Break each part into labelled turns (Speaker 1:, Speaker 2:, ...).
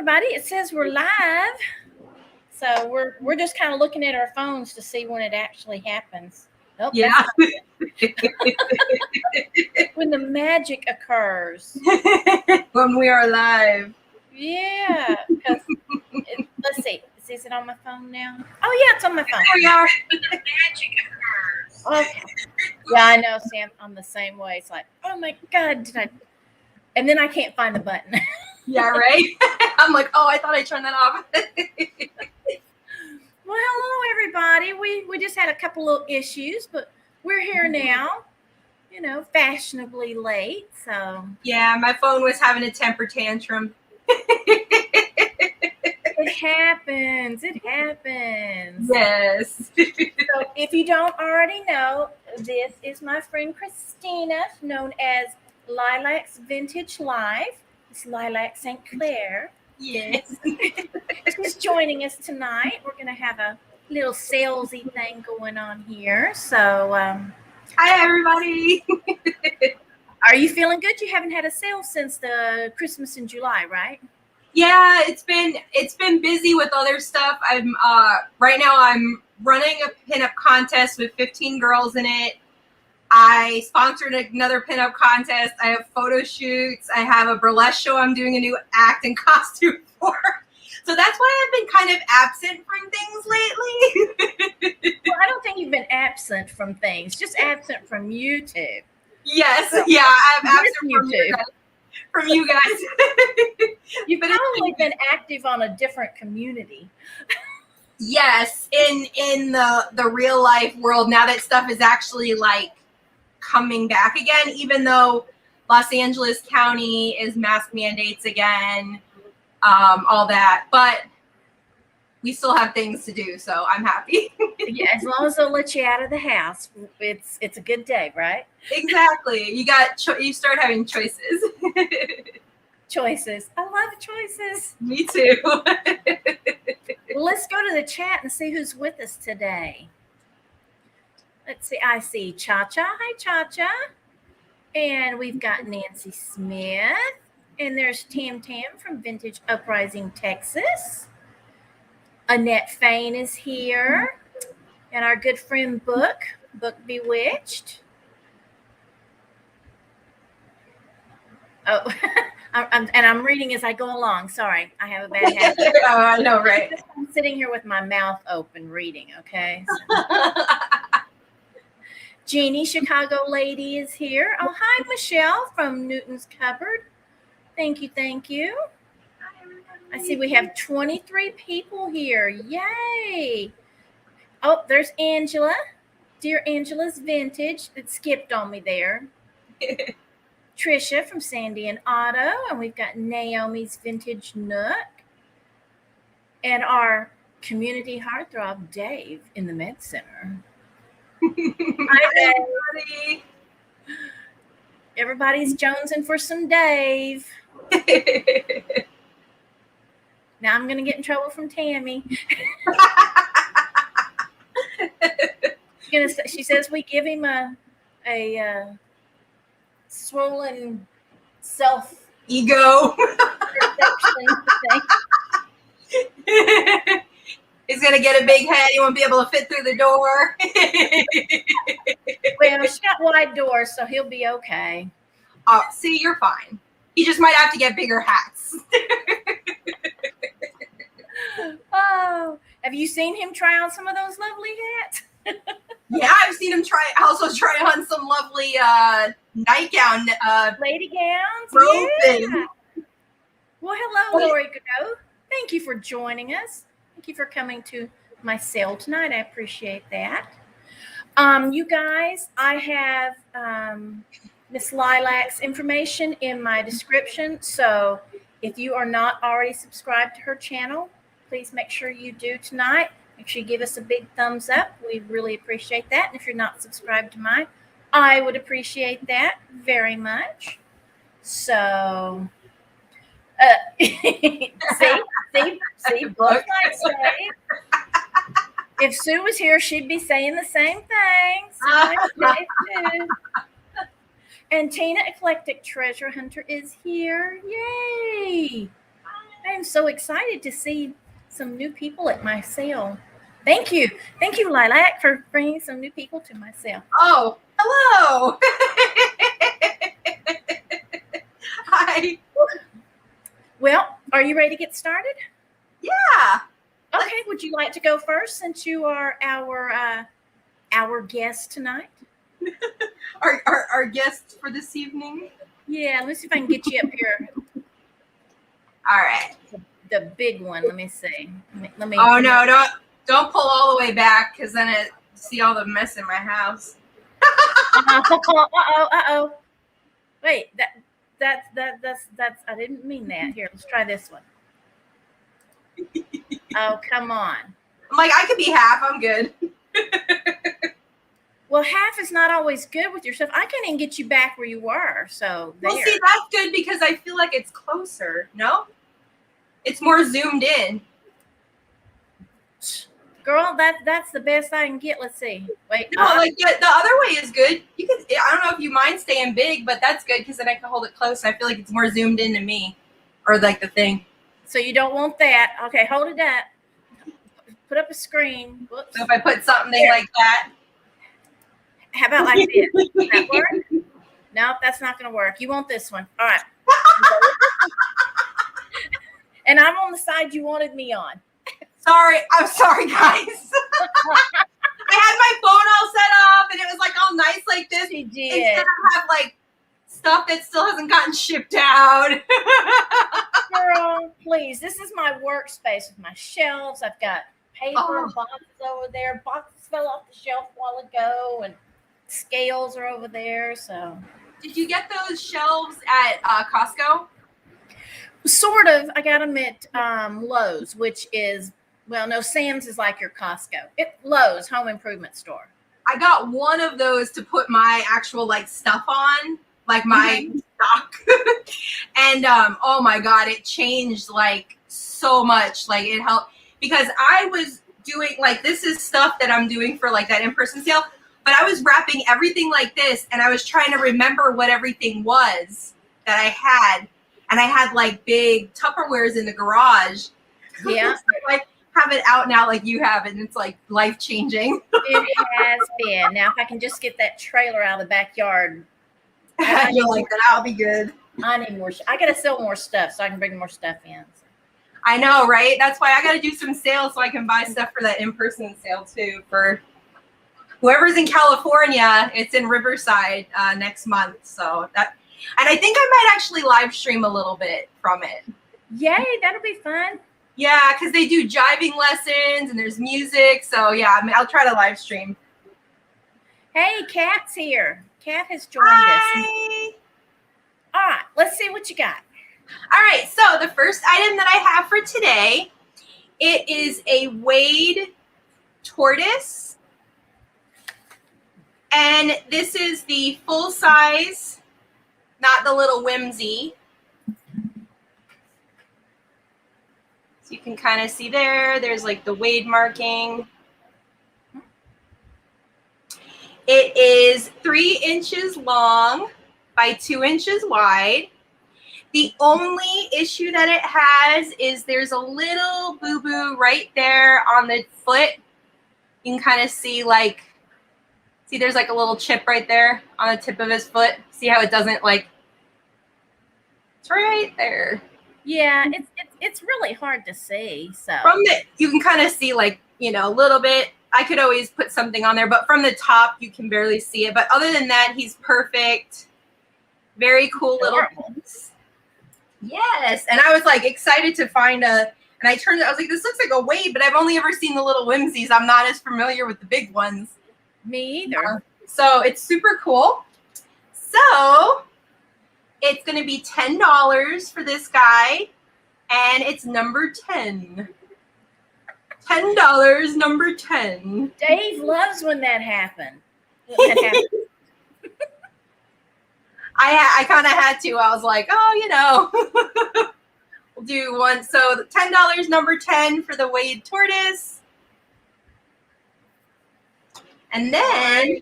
Speaker 1: everybody. It says we're live. So we're just kind of looking at our phones to see when it actually happens.
Speaker 2: Nope, yeah.
Speaker 1: When the magic occurs.
Speaker 2: When we are live.
Speaker 1: Yeah. Let's see. Is it on my phone now? Oh, yeah, it's on my phone.
Speaker 2: There we are.
Speaker 1: When the magic occurs. Okay. Yeah, I know, Sam. I'm the same way. It's like, oh, my God, did I... And then I can't find the button.
Speaker 2: Yeah, right? I'm like, oh, I thought I turned that off.
Speaker 1: Well, hello, everybody. We just had a couple of issues, but we're here now, fashionably late. So
Speaker 2: yeah, my phone was having a temper tantrum.
Speaker 1: It happens.
Speaker 2: Yes.
Speaker 1: So if you don't already know, this is my friend Christina, known as Lilacs Vintage Life. It's Lilac St. Clair.
Speaker 2: Yes.
Speaker 1: She's joining us tonight. We're going to have a little salesy thing going on here. So,
Speaker 2: hi, everybody.
Speaker 1: Are you feeling good? You haven't had a sale since the Christmas in July, right?
Speaker 2: Yeah, it's been busy with other stuff. I'm right now I'm running a pinup contest with 15 girls in it. I sponsored another pinup contest. I have photo shoots. I have a burlesque show I'm doing a new act and costume for. So that's why I've been kind of absent from things lately.
Speaker 1: Well, I don't think you've been absent from things, just absent from YouTube.
Speaker 2: Yes, yeah, I'm absent from you guys.
Speaker 1: You've probably been active on a different community.
Speaker 2: Yes, in the real life world, now that stuff is actually like coming back again, even though Los Angeles County is mask mandates again, all that, but we still have things to do, so I'm happy.
Speaker 1: Yeah, as long as they'll let you out of the house, it's a good day, right?
Speaker 2: Exactly. You start having choices.
Speaker 1: Choices. I love choices.
Speaker 2: Me too.
Speaker 1: Well, let's go to the chat and see who's with us today. Let's see. I see Cha-Cha. Hi, Cha-Cha. And we've got Nancy Smith. And there's Tam Tam from Vintage Uprising, Texas. Annette Fain is here. And our good friend Book Bewitched. Oh, I'm reading as I go along. Sorry, I have a bad habit.
Speaker 2: Oh, I know, right?
Speaker 1: I'm sitting here with my mouth open reading, okay? Jeannie, Chicago lady, is here. Oh, hi, Michelle from Newton's Cupboard. Thank you.
Speaker 2: Hi, everybody.
Speaker 1: I see we have 23 people here. Yay! Oh, there's Angela. Dear Angela's Vintage. It skipped on me there. Trisha from Sandy and Otto. And we've got Naomi's Vintage Nook. And our community heartthrob, Dave, in the Med Center. Hi, everybody. Everybody's jonesing for some Dave. Now I'm going to get in trouble from Tammy. She says we give him a swollen self
Speaker 2: ego. He's gonna get a big head. He won't be able to fit through the door.
Speaker 1: Well, she's got wide doors, so he'll be okay.
Speaker 2: Oh, see, you're fine. He just might have to get bigger hats.
Speaker 1: Oh, have you seen him try on some of those lovely hats?
Speaker 2: Yeah, I've seen him try on some lovely nightgown,
Speaker 1: lady gowns.
Speaker 2: robe thing.
Speaker 1: Yeah. Well, hello, Lori Godot. Thank you for joining us. Thank you for coming to my sale tonight. I appreciate that. You guys, I have Miss Lilac's information in my description. So if you are not already subscribed to her channel, please make sure you do tonight. Make sure you give us a big thumbs up. We really appreciate that. And if you're not subscribed to mine, I would appreciate that very much. So, see, both like say. If Sue was here, she'd be saying the same thing. So and Tina, Eclectic Treasure Hunter, is here. Yay! I am so excited to see some new people at my sale. Thank you. Thank you, Lilac, for bringing some new people to my sale.
Speaker 2: Oh, hello. Hi.
Speaker 1: Well, are you ready to get started?
Speaker 2: Yeah.
Speaker 1: Okay, would you like to go first since you are our guest tonight?
Speaker 2: Our guest for this evening.
Speaker 1: Yeah, let's see if I can get you up here.
Speaker 2: All right.
Speaker 1: The big one. Let me see. Let me.
Speaker 2: Oh no, don't pull all the way back because then it see all the mess in my house.
Speaker 1: Uh-oh. Wait, that's I didn't mean that. Here, let's try this one. Oh, come on.
Speaker 2: I'm like, I could be half. I'm good.
Speaker 1: Well, half is not always good with your stuff. I can't even get you back where you were. So there.
Speaker 2: Well, see, that's good because I feel like it's closer. No, it's more zoomed in.
Speaker 1: Girl, that's the best I can get. Let's see. Wait.
Speaker 2: No, like the other way is good. You can. I don't know if you mind staying big, but that's good because then I can hold it close. I feel like it's more zoomed into me, or like the thing.
Speaker 1: So you don't want that. Okay, hold it up. Put up a screen. Whoops.
Speaker 2: So if I put something like that.
Speaker 1: How about like this? Does that work? No, that's not going to work. You want this one. All right. And I'm on the side you wanted me on.
Speaker 2: Sorry. I'm sorry, guys. I had my phone all set up and it was like all nice like this.
Speaker 1: She did.
Speaker 2: Instead I have like stuff that still hasn't gotten shipped out.
Speaker 1: Girl, please. This is my workspace with my shelves. I've got paper and boxes over there. Boxes fell off the shelf a while ago and scales are over there. So
Speaker 2: did you get those shelves at Costco?
Speaker 1: Sort of. I got them at Lowe's, which is, well, no, Sam's is like your Costco. Lowe's, home improvement store.
Speaker 2: I got one of those to put my actual like stuff on, like my stock. And oh my God, it changed like so much. Like it helped because I was doing like, this is stuff that I'm doing for like that in-person sale, but I was wrapping everything like this and I was trying to remember what everything was that I had. And I had like big Tupperwares in the garage.
Speaker 1: Yeah.
Speaker 2: So I have it out now like you have it, and it's like life-changing.
Speaker 1: It has been. Now, if I can just get that trailer out of the backyard.
Speaker 2: You're like, that'll be good.
Speaker 1: I need more. I got to sell more stuff so I can bring more stuff in.
Speaker 2: I know, right? That's why I got to do some sales so I can buy stuff for that in-person sale too. For whoever's in California, it's in Riverside next month. So that. And I think I might actually live stream a little bit from it.
Speaker 1: Yay, that'll be fun.
Speaker 2: Yeah, because they do jiving lessons and there's music. So yeah, I'll try to live stream.
Speaker 1: Hey, Kat's here. Kat has joined us. All right, let's see what you got.
Speaker 2: All right, so the first item that I have for today, it is a Wade tortoise. And this is the full size, not the little whimsy. So you can kind of see there's like the Wade marking. It is 3 inches long by 2 inches wide. The only issue that it has is there's a little boo-boo right there on the foot. You can kind of see there's like a little chip right there on the tip of his foot. See how it doesn't like, it's right there.
Speaker 1: Yeah, it's really hard to see. So
Speaker 2: from you can kind of see like, a little bit. I could always put something on there, but from the top you can barely see it. But other than that, he's perfect. Very cool little piece. Yes, and I was like excited to find and I turned it, I was like, this looks like a Wade, but I've only ever seen the little whimsies. I'm not as familiar with the big ones.
Speaker 1: Me either.
Speaker 2: So it's super cool. So it's going to be $10 for this guy, and it's number 10. $10, number 10.
Speaker 1: Dave loves when that happens.
Speaker 2: I kind of had to. I was like, we'll do one. So $10, number 10 for the Wade tortoise. And then,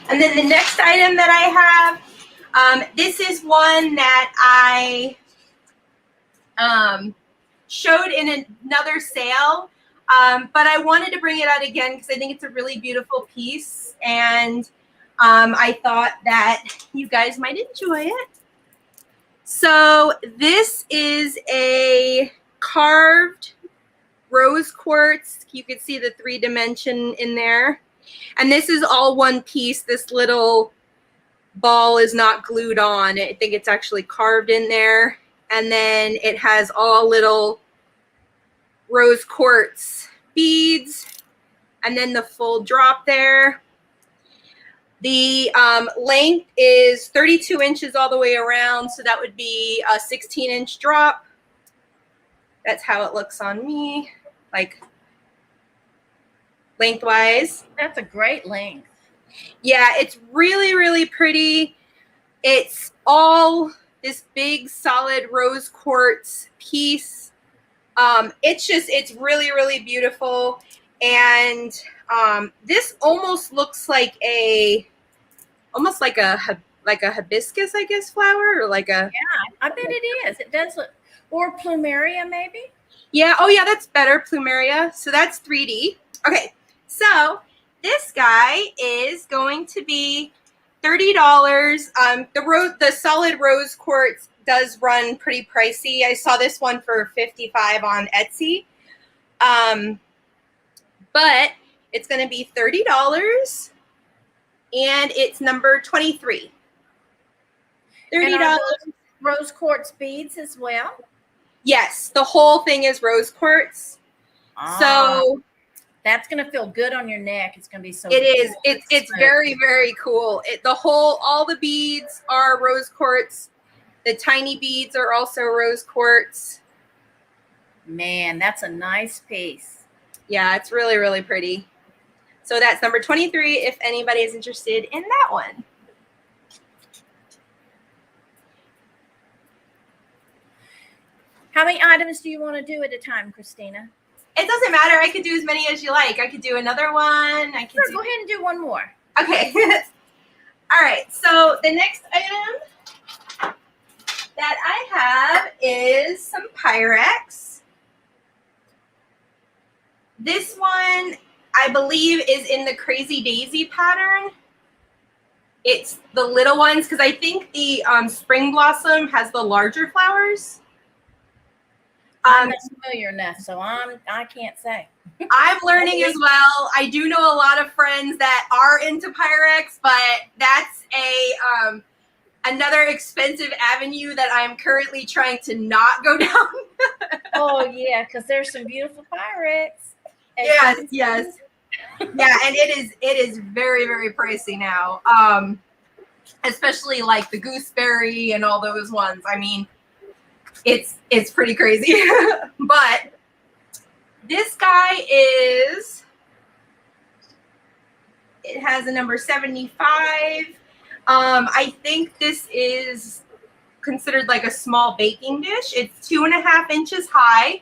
Speaker 2: the next item that I This is one that I showed in another sale, but I wanted to bring it out again because I think it's a really beautiful piece, and I thought that you guys might enjoy it. So this is a carved rose quartz. You can see the 3-dimension in there. And this is all one piece. This little ball is not glued on. I think it's actually carved in there. And then it has all little rose quartz beads. And then the full drop there. The length is 32 inches all the way around. So that would be a 16-inch drop. That's how it looks on me, like lengthwise.
Speaker 1: That's a great length.
Speaker 2: Yeah, it's really, really pretty. It's all this big solid rose quartz piece. It's really, really beautiful. And this almost looks like a hibiscus, I guess, flower, or like a.
Speaker 1: Yeah, I bet it is. It does look, or plumeria maybe.
Speaker 2: Yeah. Oh, yeah. That's better, plumeria. So that's 3D. Okay. So this guy is going to be $30. The solid rose quartz does run pretty pricey. I saw this one for $55 on Etsy. But it's going to be $30, and it's number 23. $30.
Speaker 1: Rose quartz beads as well.
Speaker 2: Yes, the whole thing is rose quartz. So
Speaker 1: that's going to feel good on your neck. It's going to be so.
Speaker 2: It is. It's very, very cool. All the beads are rose quartz. The tiny beads are also rose quartz.
Speaker 1: Man, that's a nice piece.
Speaker 2: Yeah, it's really, really pretty. So that's number 23 if anybody is interested in that one.
Speaker 1: How many items do you want to do at a time, Christina?
Speaker 2: It doesn't matter. I could do as many as you like. I could do another one.
Speaker 1: Sure, go ahead and do one more.
Speaker 2: Okay. All right. So the next item that I have is some Pyrex. This one, I believe, is in the Crazy Daisy pattern. It's the little ones because I think the Spring Blossom has the larger flowers.
Speaker 1: I'm not familiar enough, so I can't say.
Speaker 2: I'm learning as well. I do know a lot of friends that are into Pyrex, but that's another expensive avenue that I'm currently trying to not go down.
Speaker 1: Oh yeah, because there's some beautiful Pyrex.
Speaker 2: Yes. Yeah, and it is very, very pricey now. Especially like the gooseberry and all those ones. I mean, it's pretty crazy. But this guy it has a number 75. I think this is considered like a small baking dish. It's 2.5 inches high.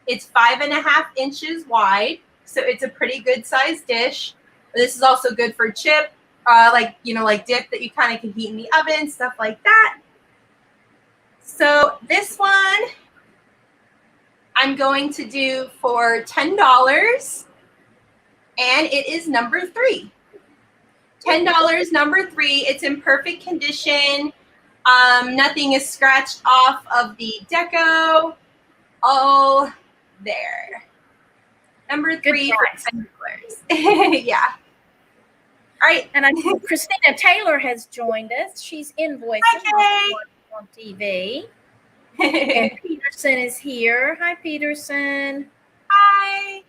Speaker 2: It's 5.5 inches wide. So it's a pretty good sized dish. This is also good for chip, like dip that you kind of can heat in the oven, stuff like that. So this one I'm going to do for $10, and it is number 3. $10, number 3. It's in perfect condition. Nothing is scratched off of the deco. All there. Number 3 for $10. Yeah. All right.
Speaker 1: And I think Christina Taylor has joined us. She's invoicing on TV. And Peterson is here. Hi, Peterson.
Speaker 2: Hi.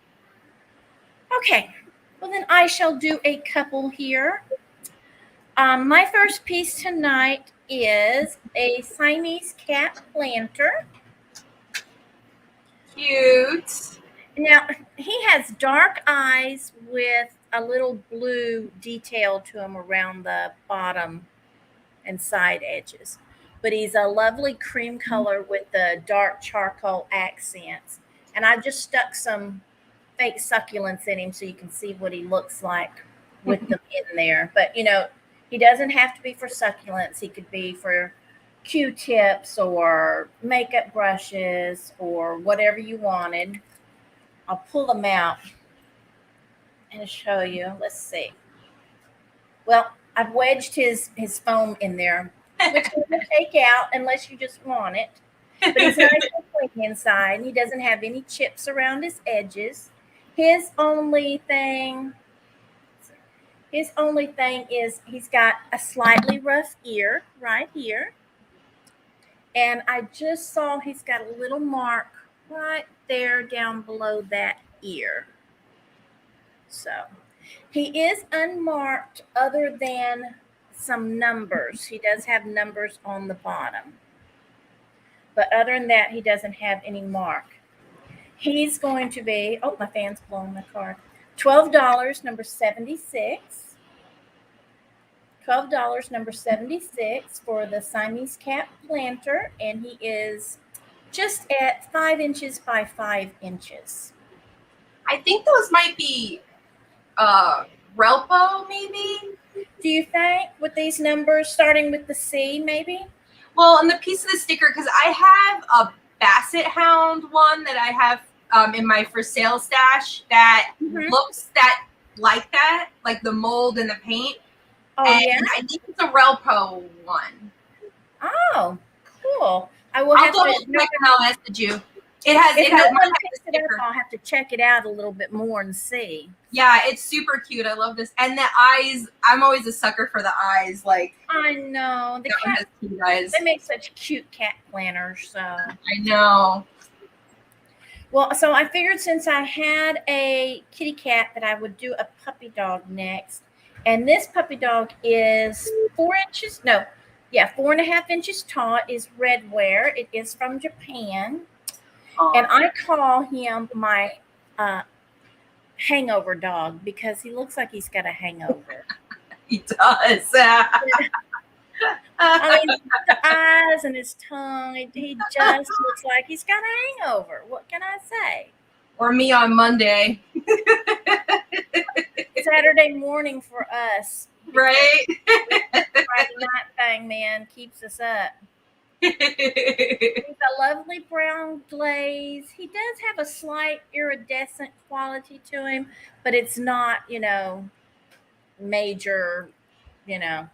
Speaker 1: Okay. Well, then I shall do a couple here. My first piece tonight is a Siamese cat planter.
Speaker 2: Cute.
Speaker 1: Now, he has dark eyes with a little blue detail to him around the bottom and side edges. But he's a lovely cream color with the dark charcoal accents. And I just stuck some fake succulents in him so you can see what he looks like with them in there. But, He doesn't have to be for succulents. He could be for Q-tips or makeup brushes or whatever you wanted. I'll pull them out and show you. Let's see. Well, I've wedged his foam in there, which you can take out unless you just want it. But he's nice and clean inside. He doesn't have any chips around his edges. His only thing is he's got a slightly rough ear right here. And I just saw he's got a little mark right there down below that ear. So he is unmarked other than some numbers. He does have numbers on the bottom. But other than that, he doesn't have any mark. He's going to be, oh, my fan's blowing my card. $12, number 76. $12, number 76 for the Siamese cat planter. And he is just at 5 inches by 5 inches.
Speaker 2: I think those might be Relpo, maybe?
Speaker 1: Do you think with these numbers starting with the C, maybe?
Speaker 2: Well, on the piece of the sticker, because I have a Basset Hound one that I have in my for sale stash that looks like that, like the mold and the paint.
Speaker 1: Oh,
Speaker 2: and
Speaker 1: yeah?
Speaker 2: I think it's a Relpo one.
Speaker 1: Oh, cool. I'll
Speaker 2: double check and I'll message you. It has
Speaker 1: I'll have to check it out a little bit more and see.
Speaker 2: Yeah, it's super cute. I love this. And the eyes, I'm always a sucker for the eyes. Like,
Speaker 1: I know. The cat
Speaker 2: has cute eyes.
Speaker 1: They make such cute cat planners. So
Speaker 2: I know.
Speaker 1: Well, so I figured since I had a kitty cat that I would do a puppy dog next. And this puppy dog is 4 inches. No, yeah, 4.5 inches tall. It is red wear. It is from Japan. And I call him my hangover dog because he looks like he's got a hangover.
Speaker 2: He does.
Speaker 1: I mean, the eyes and his tongue, he just looks like he's got a hangover. What can I say?
Speaker 2: Or me on Monday.
Speaker 1: Saturday morning for us.
Speaker 2: Right?
Speaker 1: Friday night thing, man, keeps us up. He's a lovely brown glaze. He does have a slight iridescent quality to him, but it's not, major, you know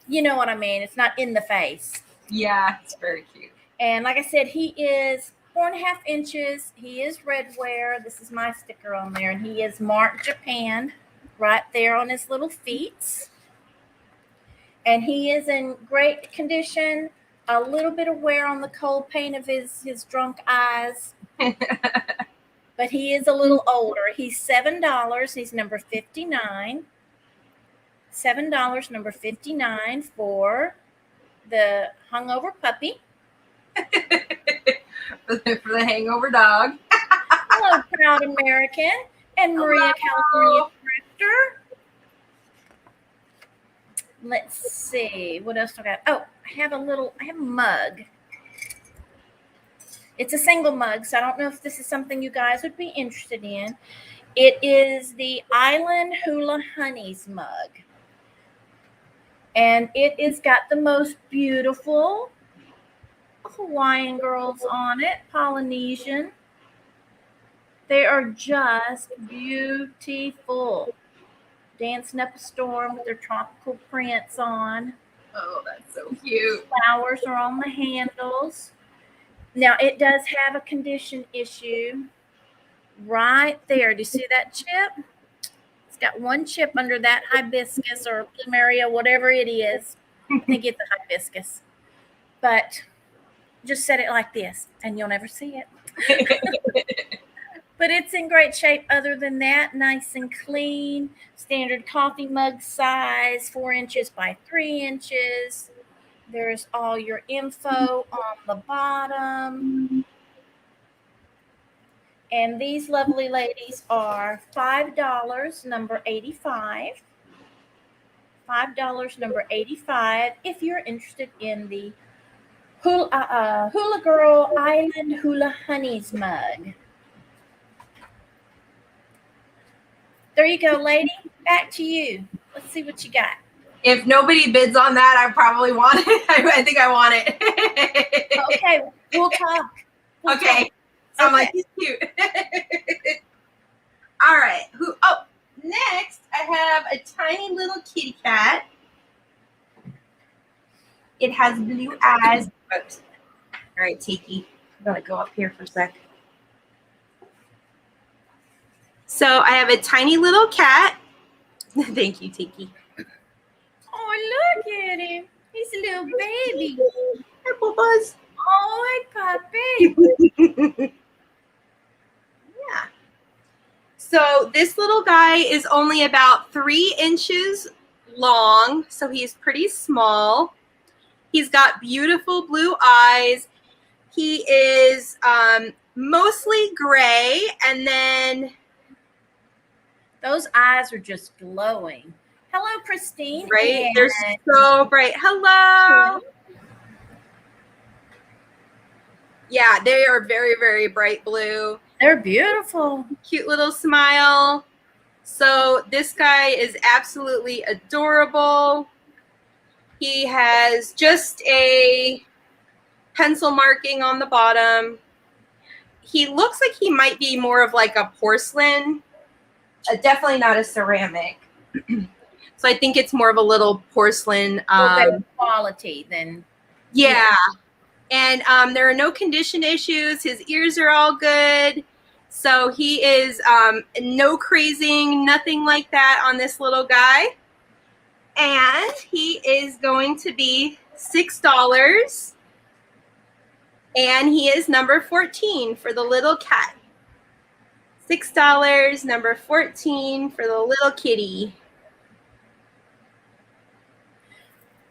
Speaker 1: what I mean. It's not in the face.
Speaker 2: Yeah, it's very cute.
Speaker 1: And like I said, he is 4.5 inches. He is red wear. This is my sticker on there, and he is marked Japan right there on his little feet. And he is in great condition. A little bit of wear on the cold paint of his drunk eyes. But he is a little older. He's $7. He's number 59. $7, number 59 for the hungover puppy.
Speaker 2: for the hangover dog.
Speaker 1: Hello, Proud American and Maria, California Drifter. Let's see. What else do I got? Oh, I have a mug. It's a single mug, so I don't know if this is something you guys would be interested in. It is the Island Hula Honeys mug. And it is got the most beautiful Hawaiian girls on it, Polynesian. They are just beautiful. Dancing up a storm with their tropical prints on.
Speaker 2: Oh, that's so cute.
Speaker 1: Flowers are on the handles. Now, it does have a condition issue right there. Do you see that chip? It's got one chip under that hibiscus or plumeria, whatever it is. I think it's a hibiscus. But just set it like this, and you'll never see it. But it's in great shape other than that. Nice and clean. Standard coffee mug size, 4 inches by 3 inches. There's all your info on the bottom. And these lovely ladies are $5, number 85. $5, number 85, if you're interested in the Hula Girl Island Hula Honeys mug. There you go, lady. Back to you. Let's see what you got.
Speaker 2: If nobody bids on that, I probably want it. I think I want it.
Speaker 1: Okay, we'll talk.
Speaker 2: Okay. So I'm like, he's cute. All right. Next I have a tiny little kitty cat. It has blue eyes. Oops. All right, Tiki. I'm gonna go up here for a sec. So I have a tiny little cat. Thank you, Tiki.
Speaker 1: Oh, look at him. He's a little baby.
Speaker 2: Hi, Bubba's.
Speaker 1: Oh, hi, puppy.
Speaker 2: Yeah. So this little guy is only about 3 inches long, so he's pretty small. He's got beautiful blue eyes. He is mostly gray, and then
Speaker 1: those eyes are just glowing. Hello, Christine.
Speaker 2: Right? And they're so bright. Hello. Yeah, they are very, very bright blue.
Speaker 1: They're beautiful.
Speaker 2: Cute little smile. So this guy is absolutely adorable. He has just a pencil marking on the bottom. He looks like he might be more of like a porcelain, definitely not a ceramic. So I think it's more of a little porcelain.
Speaker 1: Better quality than.
Speaker 2: Yeah. And there are no condition issues. His ears are all good. So he is no crazing, nothing like that on this little guy. And he is going to be $6. And he is number 14 for the little cat. $6, number 14 for the little kitty.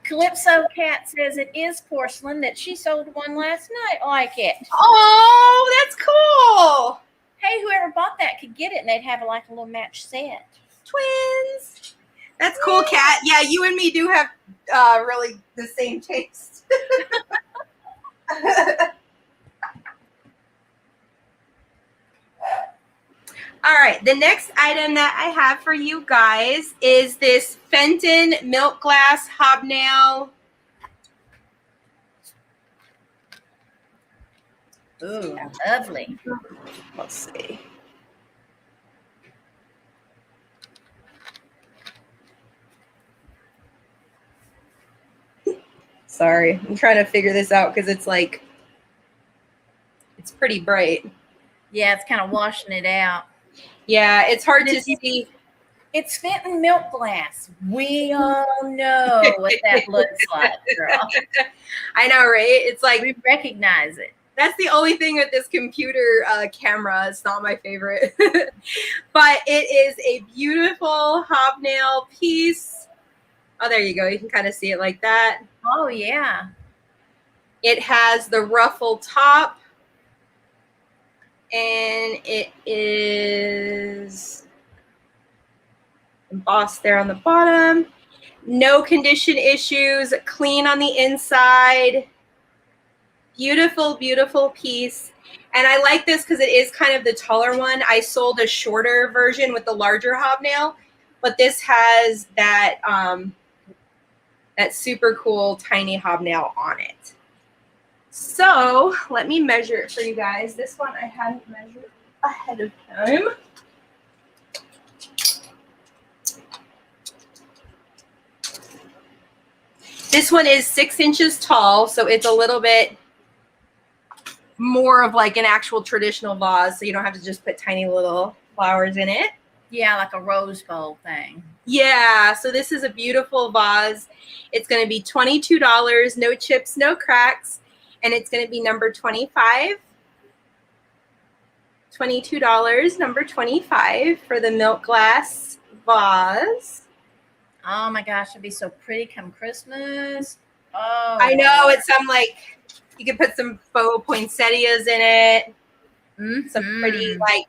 Speaker 1: Calypso Cat says it is porcelain, that she sold one last night like it.
Speaker 2: Oh, that's cool.
Speaker 1: Hey, whoever bought that could get it, and they'd have like a little match set.
Speaker 2: Twins. That's cool, Kat. Yeah, you and me do have really the same taste. All right, the next item that I have for you guys is this Fenton milk glass hobnail.
Speaker 1: Ooh, lovely.
Speaker 2: Let's see. Sorry, I'm trying to figure this out because it's like, it's pretty bright.
Speaker 1: Yeah, it's kind of washing it out.
Speaker 2: Yeah, it's hard to see.
Speaker 1: It's Fenton milk glass. We all know what that looks like, girl.
Speaker 2: I know, right? It's like,
Speaker 1: we recognize it.
Speaker 2: That's the only thing with this computer camera. It's not my favorite. But it is a beautiful hobnail piece. Oh, there you go. You can kind of see it like that.
Speaker 1: Oh, yeah.
Speaker 2: It has the ruffle top. And it is embossed there on the bottom. No condition issues. Clean on the inside. Beautiful, beautiful piece. And I like this because it is kind of the taller one. I sold a shorter version with the larger hobnail, but this has that that super cool tiny hobnail on it. So let me measure it for you guys. This one I hadn't measured ahead of time. This one is 6 inches tall, so it's a little bit more of like an actual traditional vase, so you don't have to just put tiny little flowers in it.
Speaker 1: Yeah, like a rose bowl thing.
Speaker 2: Yeah, so this is a beautiful vase. It's going to be $22, no chips, no cracks, and it's going to be number 25. $22, number 25 for the milk glass vase.
Speaker 1: Oh my gosh, it'd be so pretty come Christmas. Oh,
Speaker 2: I know, it's some like, you can put some faux poinsettias in it. Some pretty like,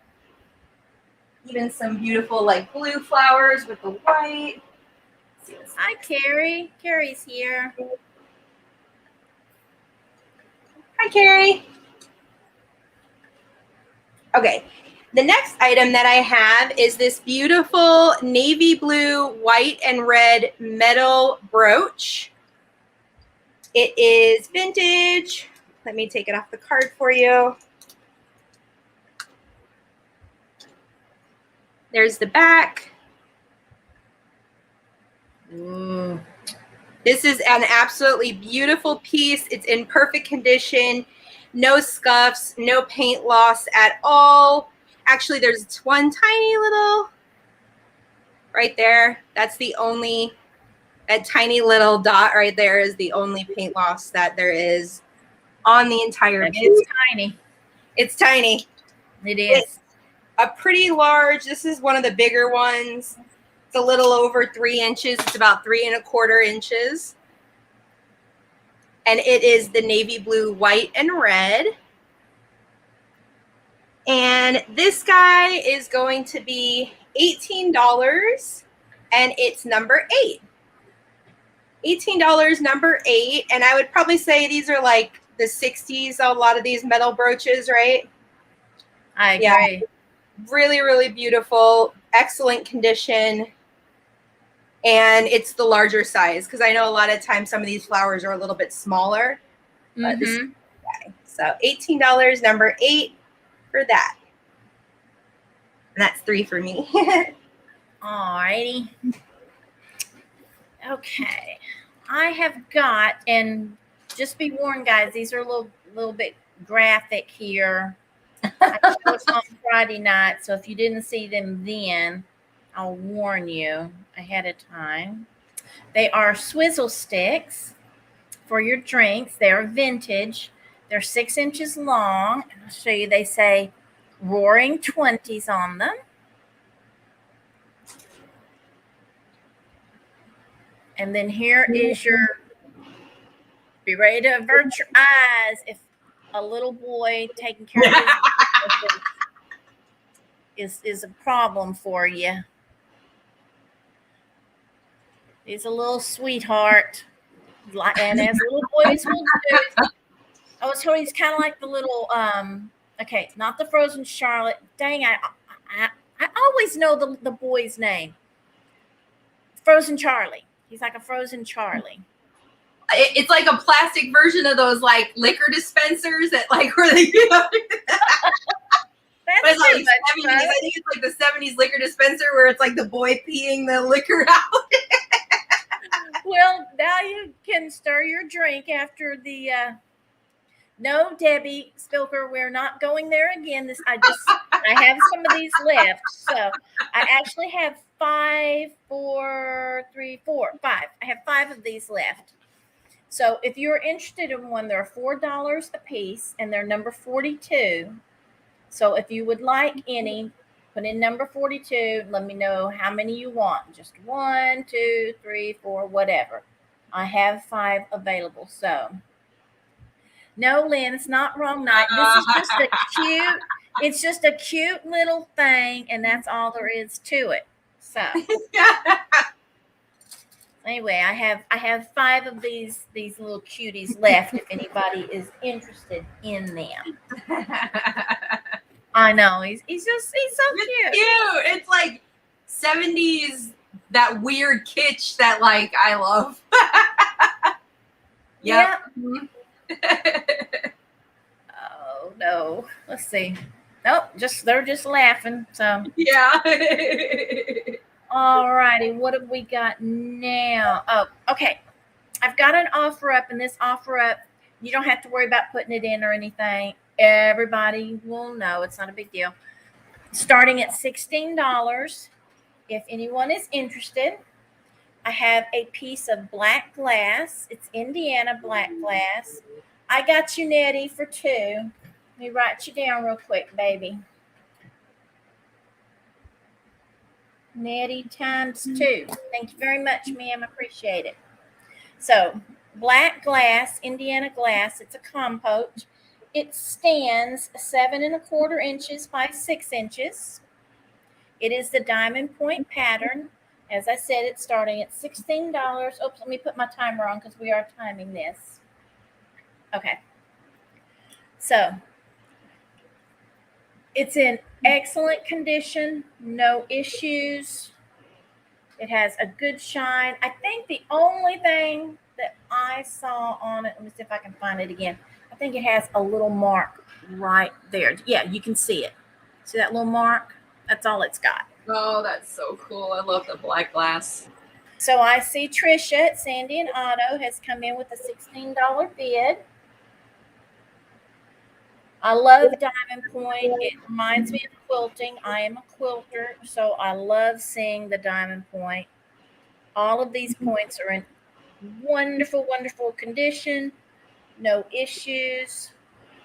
Speaker 2: even some beautiful like blue flowers with the white.
Speaker 1: Hi, Carrie. Carrie's here.
Speaker 2: Hi, Carrie. Okay, The next item that I have is this beautiful navy blue, white, and red metal brooch. It is vintage. Let me take it off the card for you. There's the back.
Speaker 1: Ooh.
Speaker 2: This is an absolutely beautiful piece. It's in perfect condition. No scuffs, no paint loss at all. Actually, there's one tiny little right there. That's the only, that tiny little dot right there is the only paint loss that there is on the entire piece.
Speaker 1: It's tiny.
Speaker 2: It's tiny.
Speaker 1: It is.
Speaker 2: It's a pretty large, this is one of the bigger ones. It's a little over 3 inches. It's about 3 1/4 inches. And it is the navy blue, white, and red. And this guy is going to be $18, and it's number 8. $18, number 8. And I would probably say these are like the 60s, a lot of these metal brooches, right?
Speaker 1: I agree.
Speaker 2: Yeah. Really, really beautiful, excellent condition. And it's the larger size because I know a lot of times some of these flowers are a little bit smaller. But this is the guy. So $18, number 8 for that. And that's 3 for me.
Speaker 1: Alrighty. Okay. I have got, and just be warned, guys, these are a little bit graphic here. I was on Friday night, so if you didn't see them then, I'll warn you ahead of time. They are swizzle sticks for your drinks. They are vintage. They're 6 inches long. And I'll show you, they say Roaring 20s on them. And then here is your, be ready to avert your eyes if a little boy taking care of his is a problem for you. He's a little sweetheart. And as little boys will do, I was told he's kind of like the little, okay, not the frozen Charlotte. Dang, I always know the boy's name. Frozen Charlie. He's like a frozen Charlie.
Speaker 2: It's like a plastic version of those like liquor dispensers that like where they, you know.
Speaker 1: That's
Speaker 2: like
Speaker 1: too much,
Speaker 2: 70s. I think it's like the 70s liquor dispenser where it's like the boy peeing the liquor out.
Speaker 1: Well, now you can stir your drink after the no, Debbie Spilker, we're not going there again. I have some of these left. So I actually have 5, 4, 3, 4, 5. I have 5 of these left. So if you're interested in one, they're $4 a piece and they're number 42. So if you would like any, put in number 42. Let me know how many you want. Just 1, 2, 3, 4, whatever. I have 5 available. So no, Lynn, it's not wrong night. This is just a cute, it's just a cute little thing, and that's all there is to it. So anyway, I have 5 of these little cuties left if anybody is interested in them. I know. He's so cute.
Speaker 2: Cute. It's like 70s, that weird kitsch that like I love.
Speaker 1: Yeah. Oh no. Let's see. Nope, they're just laughing. So
Speaker 2: yeah.
Speaker 1: All righty, what have we got now? Oh, okay. I've got an offer up, and this offer up, you don't have to worry about putting it in or anything. Everybody will know. It's not a big deal. Starting at $16. If anyone is interested, I have a piece of black glass. It's Indiana black glass. I got you, Nettie, for 2. Let me write you down real quick, baby. Nettie times 2. Thank you very much, ma'am. Appreciate it. So, black glass, Indiana glass. It's a compote. It stands 7 1/4 inches by 6 inches. It is the diamond point pattern. As I said, it's starting at $16. Oops, let me put my timer on because we are timing this. Okay. So, it's in Excellent condition, no issues. It has a good shine. I think the only thing that I saw on it, let me see if I can find it again. I think it has a little mark right there. Yeah, you can see it. See that little mark? That's all it's got.
Speaker 2: Oh, that's so cool. I love the black glass.
Speaker 1: So I see Trisha at Sandy and Otto has come in with a $16 bid. I love Diamond Point. It reminds me of quilting. I am a quilter, so I love seeing the Diamond Point. All of these points are in wonderful, wonderful condition. No issues.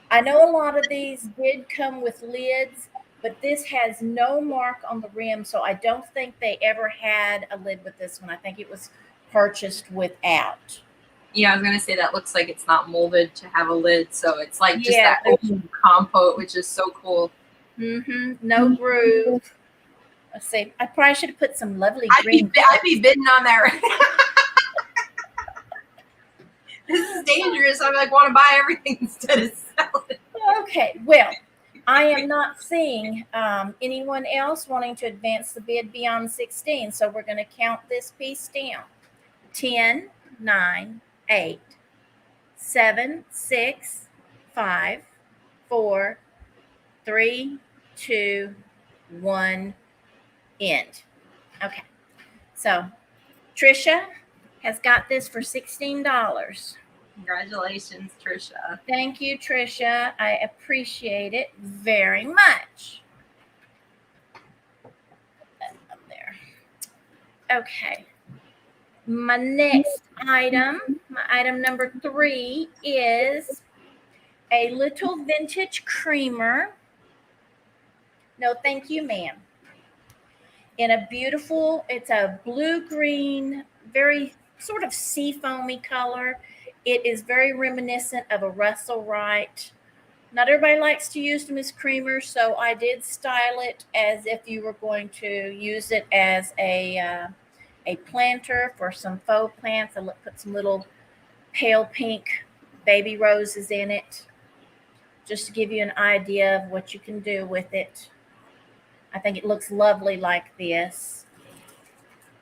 Speaker 1: I know a lot of these did come with lids, but this has no mark on the rim, so I don't think they ever had a lid with this one. I think it was purchased without.
Speaker 2: Yeah, I was gonna say that looks like it's not molded to have a lid, so it's like just
Speaker 1: Yeah.
Speaker 2: that open compote, which is so cool.
Speaker 1: No groove. Let's see. I probably should have put some lovely green.
Speaker 2: I'd be bidding on that right now. This is dangerous. I like want to buy everything instead of sell it.
Speaker 1: Okay, well, I am not seeing anyone else wanting to advance the bid beyond 16, so we're going to count this piece down. 10, 9, 8, 7, 6, 5, 4, 3, 2, 1, end. Okay, so Trisha has got this for $16.
Speaker 2: Congratulations, Trisha.
Speaker 1: Thank you, Trisha. I appreciate it very much. Put that up there. Okay. My next item, my item number 3 is a little vintage creamer. No, thank you, ma'am. In a beautiful, it's a blue-green, very sort of sea foamy color. It is very reminiscent of a Russell Wright. Not everybody likes to use them as creamers, so I did style it as if you were going to use it as a planter for some faux plants. I put some little pale pink baby roses in it, just to give you an idea of what you can do with it. I think it looks lovely like this.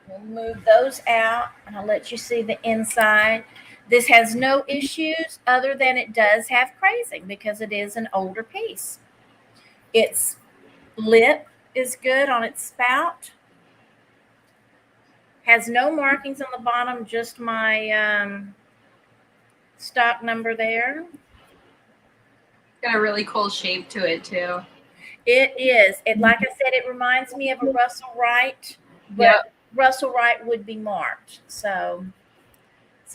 Speaker 1: We'll move those out, and I'll let you see the inside. This has no issues other than it does have crazing because it is an older piece. Its lip is good on its spout. Has no markings on the bottom, just my stock number there.
Speaker 2: Got a really cool shape to it too.
Speaker 1: It is. Like I said, it reminds me of a Russell Wright, but Russell Wright would be marked. So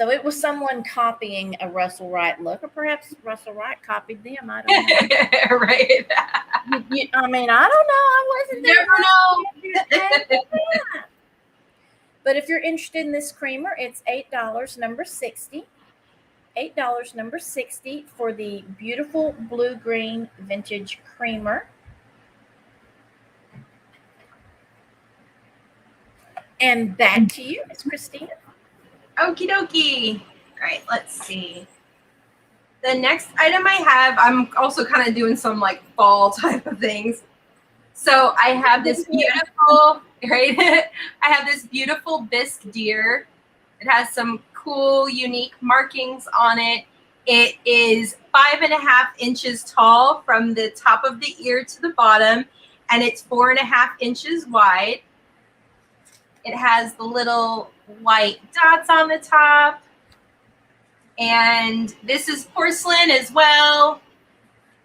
Speaker 1: it was someone copying a Russell Wright look, or perhaps Russell Wright copied them. I don't know.
Speaker 2: Right.
Speaker 1: I mean, I don't know. I wasn't there.
Speaker 2: Never know.
Speaker 1: But if you're interested in this creamer, it's $8, number 60. $8, number 60 for the beautiful blue-green vintage creamer. And back to you, Miss Christina.
Speaker 2: Okie dokie. All right, let's see. The next item I have, I'm also kind of doing some like fall type of things. So I have this beautiful, right? I have this beautiful bisque deer. It has some cool, unique markings on it. It is 5.5 inches tall from the top of the ear to the bottom, and it's 4.5 inches wide. It has the little white dots on the top. And this is porcelain as well.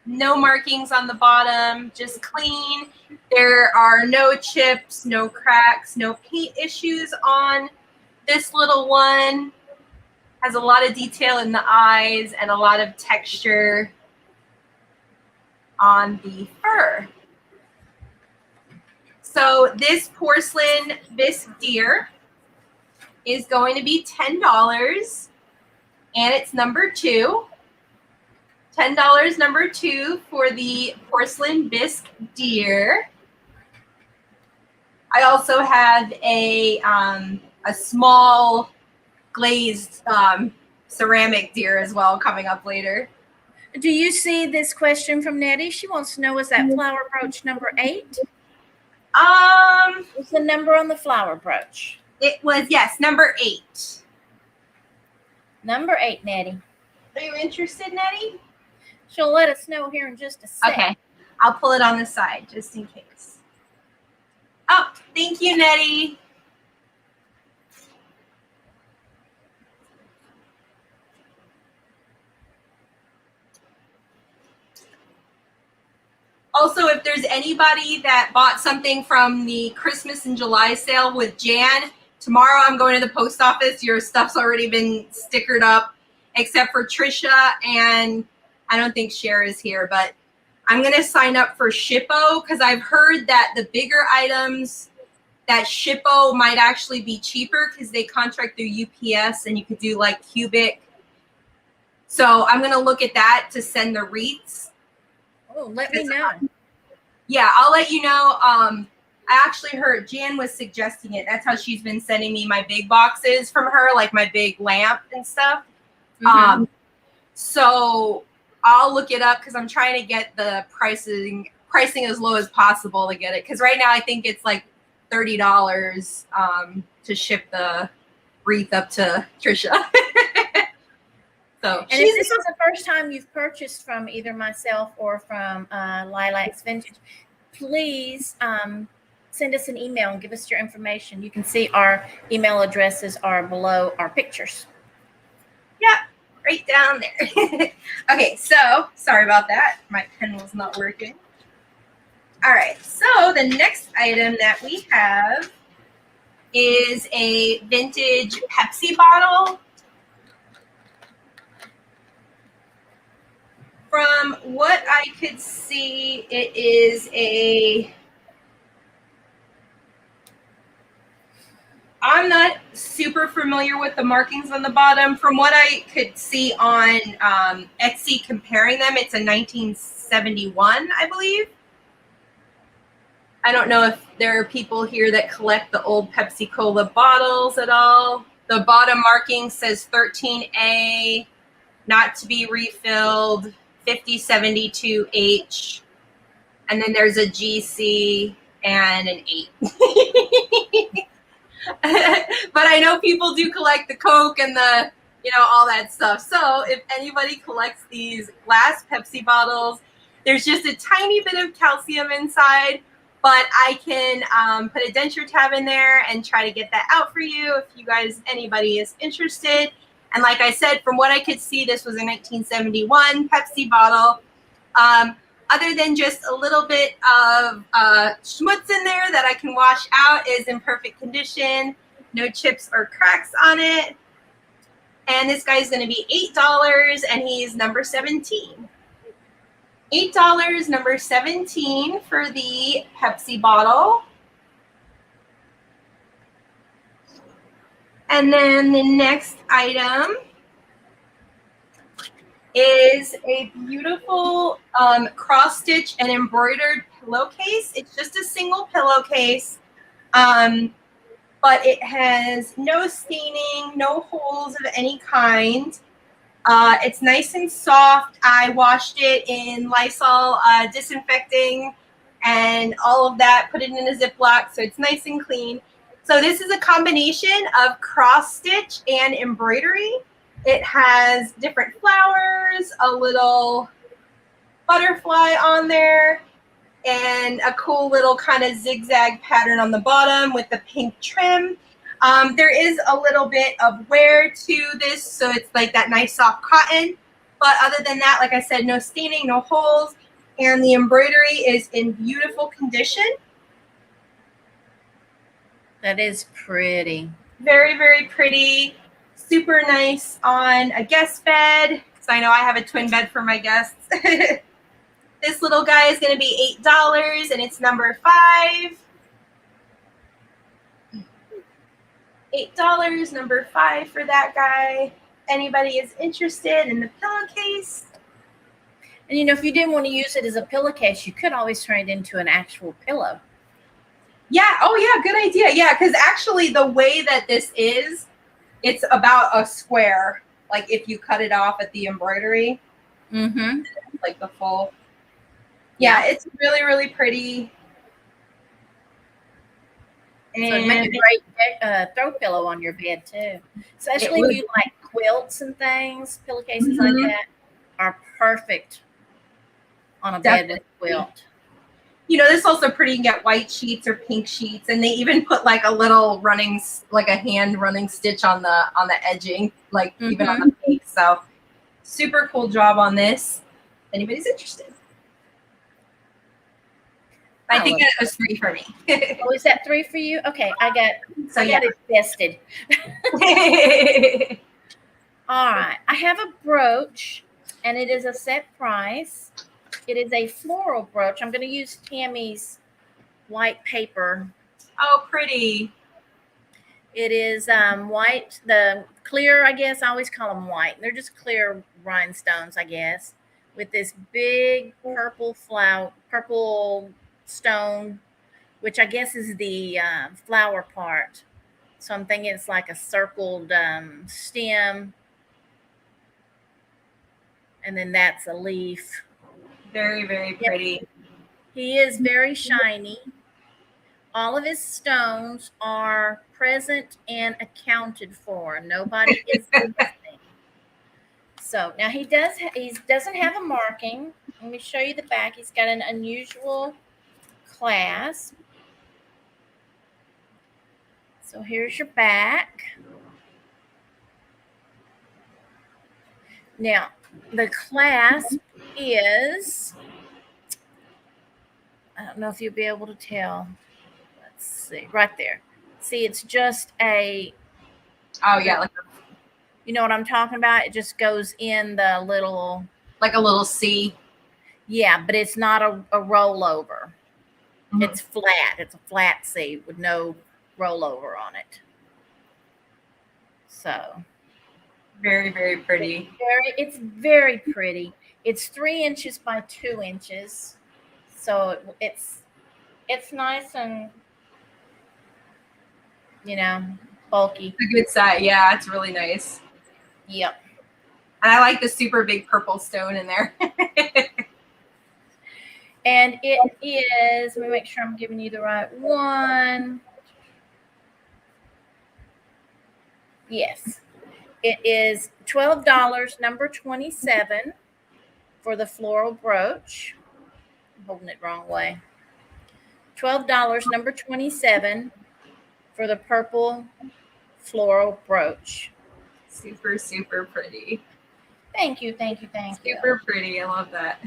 Speaker 2: No markings on the bottom, just clean. There are no chips, no cracks, no paint issues on this little one. Has a lot of detail in the eyes and a lot of texture on the fur. So this porcelain bisque deer is going to be $10, and it's number 2. $10 number 2 for the porcelain bisque deer. I also have a small glazed ceramic deer as well coming up later.
Speaker 1: Do you see this question from Nettie? She wants to know, is that flower brooch number 8? What's the number on the flower brooch?
Speaker 2: It was, yes, number 8.
Speaker 1: Number 8, Nettie.
Speaker 2: Are you interested, Nettie?
Speaker 1: She'll let us know here in just a sec.
Speaker 2: Okay. I'll pull it on the side just in case. Oh, thank you, Nettie. Also, if there's anybody that bought something from the Christmas in July sale with Jan, tomorrow I'm going to the post office. Your stuff's already been stickered up, except for Trisha, and I don't think Cher is here, but I'm going to sign up for Shippo because I've heard that the bigger items that Shippo might actually be cheaper because they contract through UPS and you could do like cubic. So I'm going to look at that to send the wreaths.
Speaker 1: Oh, let me know.
Speaker 2: Yeah, I'll let you know. I actually heard Jan was suggesting it. That's how she's been sending me my big boxes from her, like my big lamp and stuff.
Speaker 1: Mm-hmm.
Speaker 2: So I'll look it up because I'm trying to get the pricing as low as possible to get it. Because right now I think it's like $30 to ship the wreath up to Trisha. So,
Speaker 1: and if this is the first time you've purchased from either myself or from Lilacs Vintage, please send us an email and give us your information. You can see our email addresses are below our pictures.
Speaker 2: Yeah, right down there. Okay, so sorry about that. My pen was not working. All right, so the next item that we have is a vintage Pepsi bottle. From what I could see, it is I'm not super familiar with the markings on the bottom. From what I could see on Etsy comparing them, it's a 1971, I believe. I don't know if there are people here that collect the old Pepsi Cola bottles at all. The bottom marking says 13A, not to be refilled, 5072H, and then there's a GC and an 8. But I know people do collect the Coke and the, all that stuff. So if anybody collects these glass Pepsi bottles, there's just a tiny bit of calcium inside, but I can put a denture tab in there and try to get that out for you if you guys, anybody is interested. And like I said, from what I could see, this was a 1971 Pepsi bottle. Other than just a little bit of schmutz in there that I can wash out, is in perfect condition. No chips or cracks on it. And this guy's going to be $8, and he's number 17. $8, number 17 for the Pepsi bottle. And then the next item is a beautiful cross-stitch and embroidered pillowcase. It's just a single pillowcase, but it has no staining, no holes of any kind. It's nice and soft. I washed it in Lysol disinfecting and all of that, put it in a Ziploc, so it's nice and clean. So this is a combination of cross-stitch and embroidery. It has different flowers, a little butterfly on there, and a cool little kind of zigzag pattern on the bottom with the pink trim. There is a little bit of wear to this, so it's like that nice soft cotton. But other than that, like I said, no staining, no holes, and the embroidery is in beautiful condition.
Speaker 1: That is pretty.
Speaker 2: Very, very pretty. Super nice on a guest bed, because I know I have a twin bed for my guests. This little guy is going to be $8, and it's number 5. $8, number 5 for that guy. Anybody is interested in the pillowcase?
Speaker 1: And if you didn't want to use it as a pillowcase, you could always turn it into an actual pillow.
Speaker 2: Yeah. Oh, yeah. Good idea. Yeah, because actually the way that this is, it's about a square. Like if you cut it off at the embroidery.
Speaker 1: Mm-hmm.
Speaker 2: Like the full. Yeah, it's really, really pretty.
Speaker 1: So it'd make a great throw pillow on your bed too, especially if you like quilts and things. Pillowcases like that are perfect on a bed with a quilt.
Speaker 2: You know, this also pretty. You can get white sheets or pink sheets, and they even put like a little running, like a hand running stitch on the edging, like even on the pink. So super cool job on this. If anybody's interested. I think that was 3 for me.
Speaker 1: Oh, is that 3 for you? Okay, I got it vested. All right, I have a brooch, and it is a set price. It is a floral brooch. I'm going to use Tammy's white paper.
Speaker 2: Oh, pretty.
Speaker 1: It is white, the clear, I guess. I always call them white. They're just clear rhinestones, I guess, with this big purple stone, which I guess is the flower part. So I'm thinking it's like a circled stem. And then that's a leaf.
Speaker 2: Very, very pretty.
Speaker 1: Yep. He is very shiny. All of his stones are present and accounted for. Nobody is missing. So now he doesn't have a marking. Let me show you the back. He's got an unusual clasp. So here's your back. Now the clasp is, I don't know if you'll be able to tell. Let's see, right there. See, it's just a.
Speaker 2: Oh yeah, like
Speaker 1: you know what I'm talking about? It just goes in the little.
Speaker 2: Like a little C.
Speaker 1: Yeah, but it's not a rollover. Mm-hmm. It's flat. It's a flat C with no rollover on it. So.
Speaker 2: Very, very pretty.
Speaker 1: It's very pretty. It's 3 inches by 2 inches. So it's nice and, bulky.
Speaker 2: It's a good size. Yeah, it's really nice.
Speaker 1: Yep.
Speaker 2: And I like the super big purple stone in there.
Speaker 1: And it is, let me make sure I'm giving you the right one. Yes. It is $12, number 27, for the floral brooch. I'm holding it wrong way. $12, number 27, for the purple floral brooch.
Speaker 2: Super, super pretty.
Speaker 1: Thank you.
Speaker 2: Super pretty. I love that.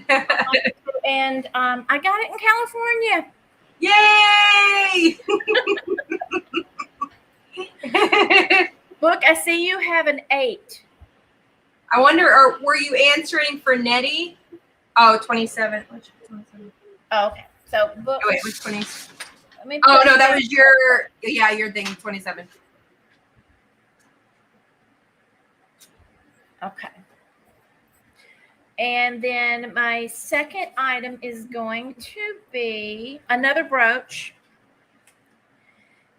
Speaker 1: And I got it in California.
Speaker 2: Yay!
Speaker 1: Book, I see you have an 8.
Speaker 2: I wonder, were you answering for Nettie? Oh, 27. Which 27?
Speaker 1: Oh, okay. So book.
Speaker 2: Oh, wait, which 20? Oh, no, that was your thing, 27.
Speaker 1: Okay. And then my second item is going to be another brooch.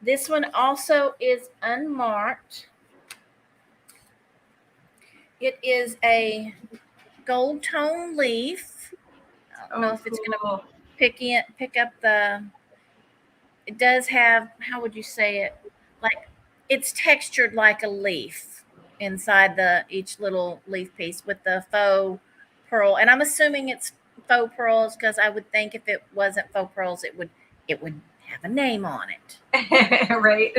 Speaker 1: This one also is unmarked. It is a gold tone leaf. I don't know if it's going to pick up the. It does have, how would you say it? Like, it's textured like a leaf inside each little leaf piece with the faux pearl. And I'm assuming it's faux pearls because I would think if it wasn't faux pearls, it would have a name on it.
Speaker 2: Right.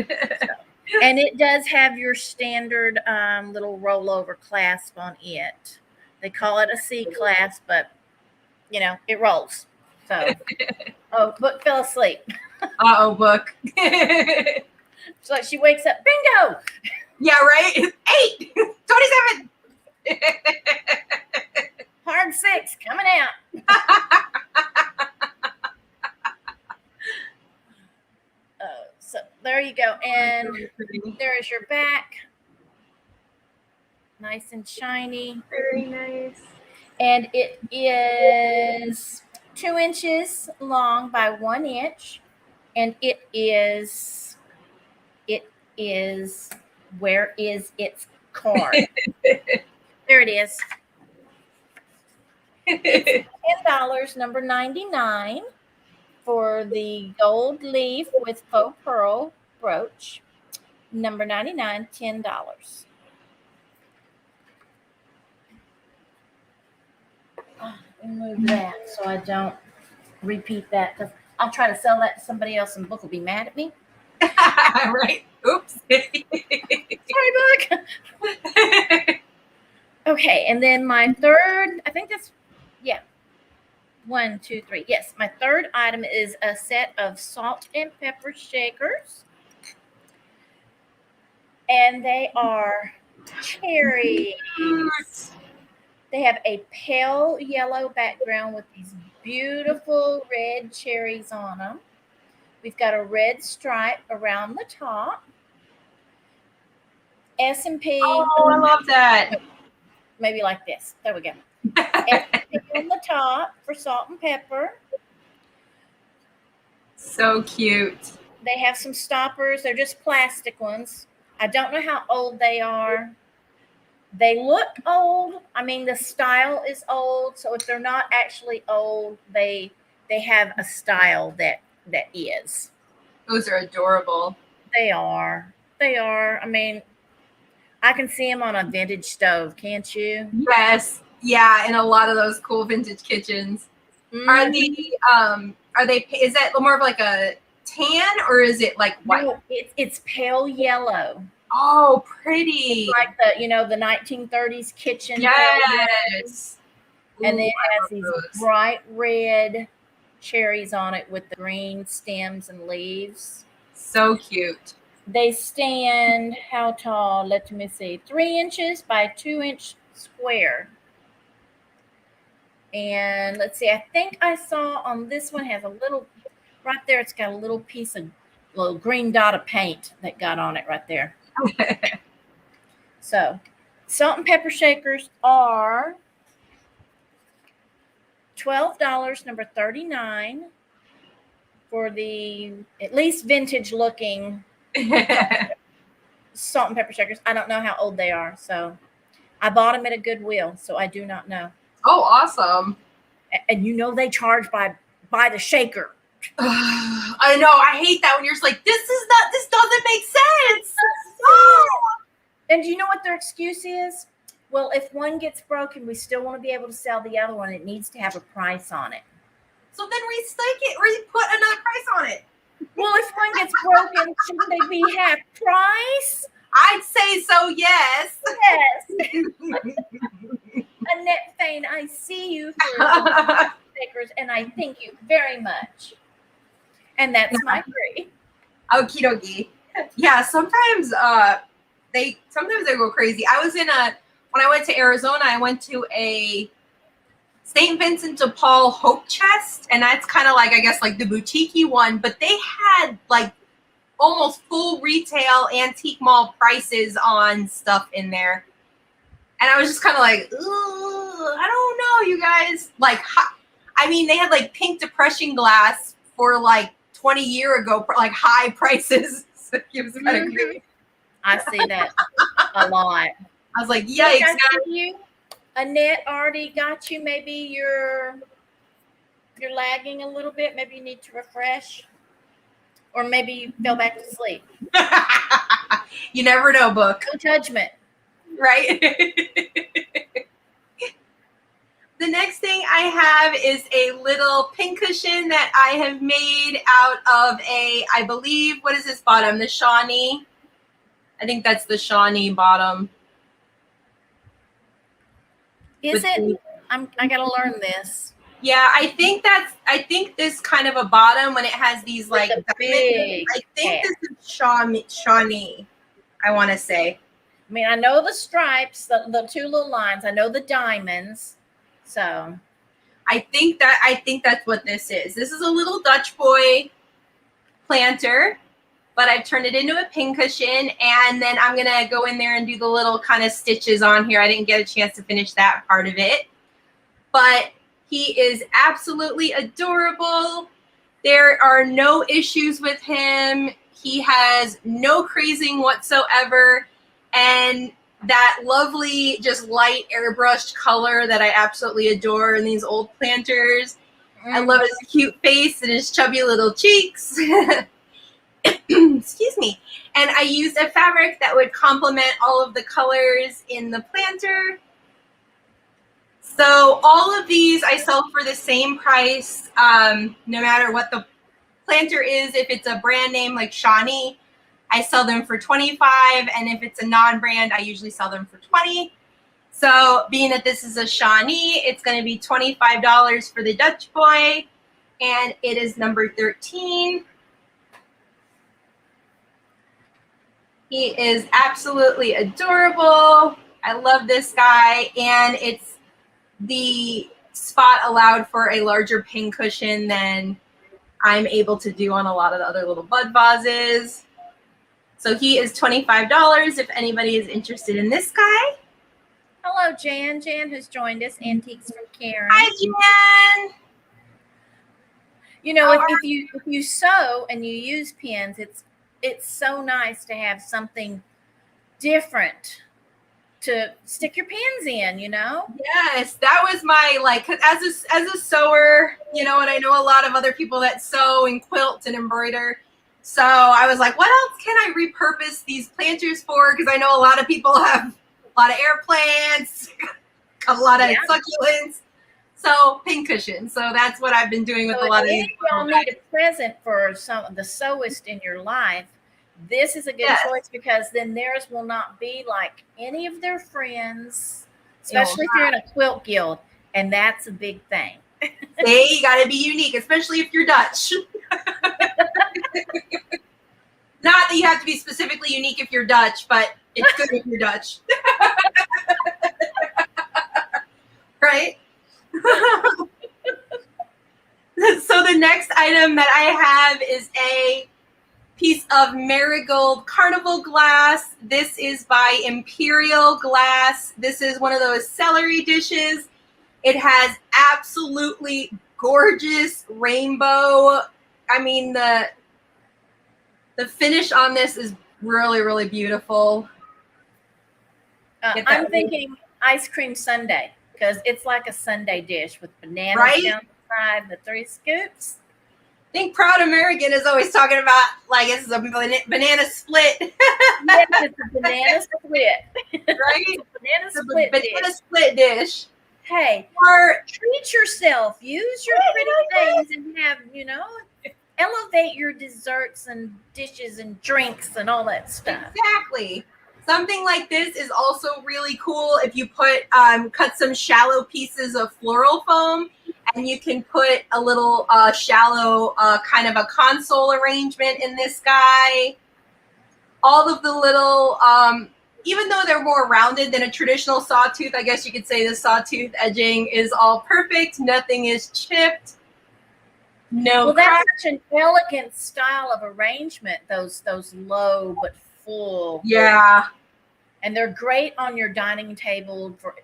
Speaker 1: And it does have your standard little rollover clasp on it. They call it a C clasp, but it rolls. So, Book fell asleep.
Speaker 2: Book.
Speaker 1: So she wakes up, bingo.
Speaker 2: Yeah, right. 8, 27.
Speaker 1: Hard 6 coming out. So there you go. And there is your back. Nice and shiny.
Speaker 2: Very nice.
Speaker 1: And it is 2 inches long by 1 inch. And it is, where is its card? There it is. It's $10, number 99, for the gold leaf with faux pearl brooch. Number 99, $10. Remove that so I don't repeat that, because I'll try to sell that to somebody else and the book will be mad at me.
Speaker 2: Right. Oops.
Speaker 1: Sorry, book. Okay, and then my third, I think that's, yeah, 1, 2, 3. Yes, my third item is a set of salt and pepper shakers. And they are cherries. They have a pale yellow background with these beautiful red cherries on them. We've got a red stripe around the top. S&P.
Speaker 2: Oh, I love that.
Speaker 1: Maybe like this. There we go. S&P on the top for salt and pepper.
Speaker 2: So cute.
Speaker 1: They have some stoppers. They're just plastic ones. I don't know how old they are. They look old. I mean, the style is old. So if they're not actually old, they have a style that is.
Speaker 2: Those are adorable.
Speaker 1: They are. I mean, I can see them on a vintage stove, can't you?
Speaker 2: Yes. Yeah, in a lot of those cool vintage kitchens.
Speaker 1: Mm-hmm.
Speaker 2: Are they is that more of like a tan or is it like white?
Speaker 1: No, it's pale yellow.
Speaker 2: Oh, pretty.
Speaker 1: It's like the 1930s kitchen.
Speaker 2: Yes.
Speaker 1: And then it has these bright red cherries on it with the green stems and leaves.
Speaker 2: So cute.
Speaker 1: They stand, how tall? Let me see, 3 inches by 2 inch square. And let's see, I think I saw on this one has a little, right there, it's got a little piece of little green dot of paint that got on it right there. So, salt and pepper shakers are $12, number 39, for the at least vintage looking salt and pepper shakers. I don't know how old they are, so I bought them at a Goodwill, so I do not know.
Speaker 2: Oh, awesome.
Speaker 1: And they charge by the shaker.
Speaker 2: I know. I hate that when you're just like, this doesn't make sense.
Speaker 1: And do you know what their excuse is? Well, if one gets broken, we still want to be able to sell the other one. It needs to have a price on it.
Speaker 2: So then recycle it or you put another price on it.
Speaker 1: Well, if one gets broken, shouldn't they be half price?
Speaker 2: I'd say so, yes.
Speaker 1: Yes. Annette Fain, I see you for stickers, and I thank you very much. And that's my free.
Speaker 2: Okie dokie. Yeah, sometimes they go crazy. When I went to Arizona, I went to a St. Vincent de Paul Hope Chest, and that's kind of like, I guess, like the boutique-y one, but they had like almost full retail antique mall prices on stuff in there. And I was just kind of like, I don't know, you guys. Like, I mean, they had like pink depression glass for like 20 years ago, like high prices. So it was kind of crazy.
Speaker 1: I see that a lot.
Speaker 2: I was like, yikes.
Speaker 1: Annette already got you. Maybe you're lagging a little bit. Maybe you need to refresh. Or maybe you fell back to sleep.
Speaker 2: You never know, book.
Speaker 1: No judgment.
Speaker 2: Right? The next thing I have is a little pincushion that I have made out of I believe, what is this bottom? The Shawnee. I think that's the Shawnee bottom.
Speaker 1: Is it? I gotta learn this.
Speaker 2: Yeah, I think this kind of a bottom when it has these like
Speaker 1: big.
Speaker 2: I think this is Shawnee. I want to say.
Speaker 1: I mean, I know the stripes, the two little lines. I know the diamonds. So,
Speaker 2: I think that's what this is. This is a little Dutch boy planter, but I've turned it into a pincushion, and then I'm gonna go in there and do the little kind of stitches on here. I didn't get a chance to finish that part of it, but he is absolutely adorable. There are no issues with him. He has no crazing whatsoever. And that lovely, just light airbrushed color that I absolutely adore in these old planters. I love his cute face and his chubby little cheeks. Excuse me. And I used a fabric that would complement all of the colors in the planter. So all of these I sell for the same price, no matter what the planter is. If it's a brand name like Shawnee, I sell them for $25, and if it's a non-brand, I usually sell them for $20. So being that this is a Shawnee, it's going to be $25 for the Dutch boy, and it is number 13. He is absolutely adorable. I love this guy, and it's the spot allowed for a larger pin cushion than I'm able to do on a lot of the other little bud vases. So he is $25 if anybody is interested in this guy.
Speaker 1: Hello, Jan. Jan has joined us. Antiques from Karen.
Speaker 2: Hi, Jan.
Speaker 1: You know, if you sew and you use pins, it's so nice to have something different to stick your pins in, you know?
Speaker 2: Yes, that was my, like, as a sewer, you know, and I know a lot of other people that sew and quilt and embroider. So I was like, what else can I repurpose these planters for? Because I know a lot of people have a lot of air plants, a lot of succulents. So pin cushions. So that's what I've been doing with a lot of these.
Speaker 1: If y'all need a present for some of the sewist in your life, this is a good choice, because then theirs will not be like any of their friends, especially if you're in a quilt guild, and that's a big thing.
Speaker 2: You got to be unique, especially if you're Dutch. Not that you have to be specifically unique if you're Dutch, but it's good if you're Dutch. Right? So the next item that I have is a piece of marigold carnival glass. This is by Imperial Glass. This is one of those celery dishes. It has absolutely gorgeous rainbow. I mean, the finish on this is really, really beautiful.
Speaker 1: I'm thinking ice cream sundae, because it's like a sundae dish with bananas down the side, the 3 scoops.
Speaker 2: I think Proud American is always talking about, like, it's a banana split.
Speaker 1: Yes, it's a banana split.
Speaker 2: Right?
Speaker 1: It's a banana
Speaker 2: split dish.
Speaker 1: Hey, treat yourself. Use your pretty things and have, you know, elevate your desserts and dishes and drinks and all that stuff.
Speaker 2: Exactly. Something like this is also really cool if you put cut some shallow pieces of floral foam, and you can put a little shallow kind of a console arrangement in this guy. All of the little, even though they're more rounded than a traditional sawtooth, I guess you could say the sawtooth edging is all perfect. Nothing is chipped. No cracks.
Speaker 1: That's such an elegant style of arrangement, those low but full.
Speaker 2: Yeah.
Speaker 1: And they're great on your dining table. For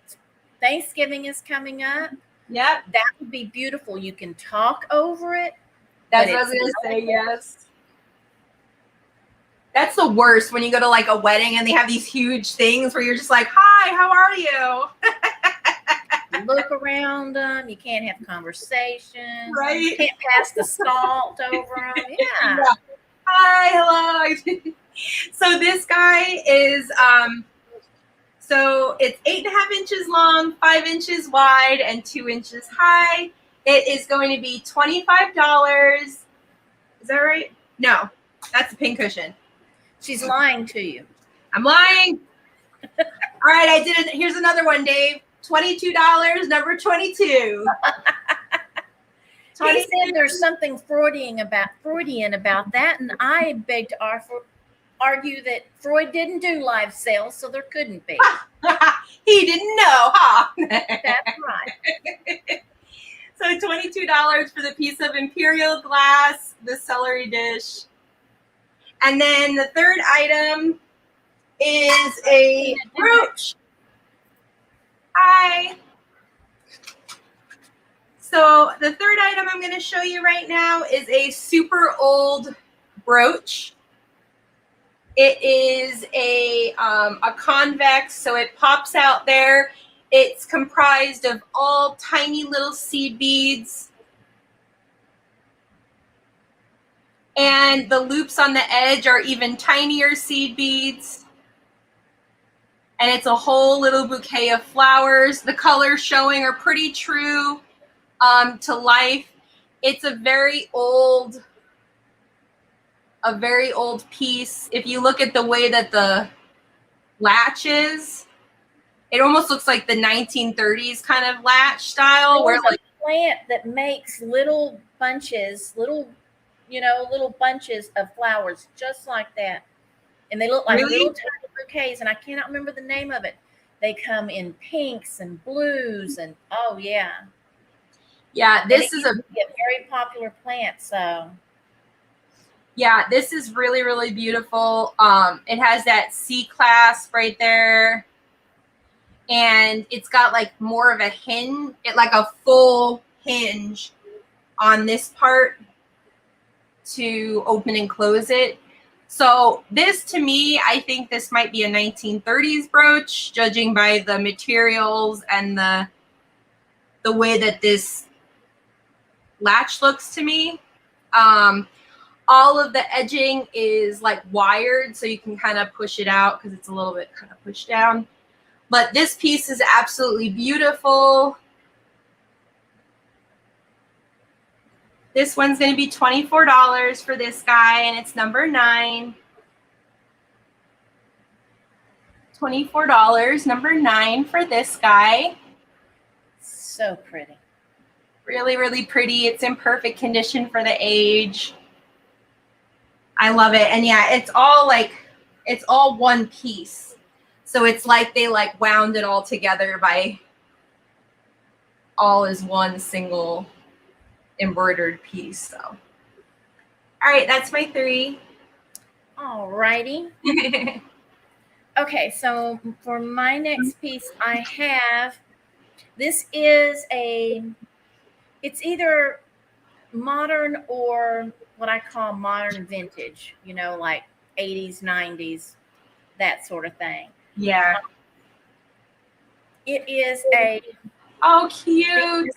Speaker 1: Thanksgiving is coming up.
Speaker 2: Yep.
Speaker 1: That would be beautiful. You can talk over it.
Speaker 2: That's what I was going to say, yes. That's the worst when you go to like a wedding and they have these huge things where you're just like, hi, how are you?
Speaker 1: You look around them. You can't have conversation.
Speaker 2: Right.
Speaker 1: You can't pass the salt over them. Yeah.
Speaker 2: Hi, hello. So this guy is, so it's 8.5 inches long, 5 inches wide, and 2 inches high. It is going to be $25. Is that right? No, that's a pincushion.
Speaker 1: She's lying to you.
Speaker 2: I'm lying. All right, I did it. Here's another one, Dave. $22, number 22.
Speaker 1: He said there's something Freudian about that, and I beg to argue that Freud didn't do live sales, so there couldn't be.
Speaker 2: He didn't know, huh?
Speaker 1: That's right.
Speaker 2: So $22 for the piece of Imperial Glass, the celery dish. And then the third item is a brooch. Hi. So the third item I'm going to show you right now is a super old brooch. It is a convex, so it pops out there. It's comprised of all tiny little seed beads. And the loops on the edge are even tinier seed beads. And it's a whole little bouquet of flowers. The colors showing are pretty true to life. It's a very old piece. If you look at the way that the latch is, it almost looks like the 1930s kind of latch style.
Speaker 1: There's a plant that makes little bunches, little bunches of flowers just like that. And they look like little tiny bouquets, and I cannot remember the name of it. They come in pinks and blues, and oh yeah.
Speaker 2: Yeah, this is a
Speaker 1: very popular plant, so.
Speaker 2: Yeah, this is really, really beautiful. It has that C clasp right there. And it's got like more of a hinge, like a full hinge on this part to open and close it. So this, to me, I think this might be a 1930s brooch, judging by the materials and the way that this latch looks to me. All of the edging is like wired, so you can kind of push it out because it's a little bit kind of pushed down. But this piece is absolutely beautiful. This one's going to be $24 for this guy, and it's number 9. $24, number 9 for this guy.
Speaker 1: So pretty.
Speaker 2: Really, really pretty. It's in perfect condition for the age. I love it. And yeah, it's all one piece. So it's like they like wound it all together by all as one single embroidered piece. So, all right, that's my 3.
Speaker 1: All righty. Okay, so for my next piece, I have, this is it's either modern or what I call modern vintage, like 80s, 90s, that sort of thing.
Speaker 2: Yeah.
Speaker 1: It is a
Speaker 2: cute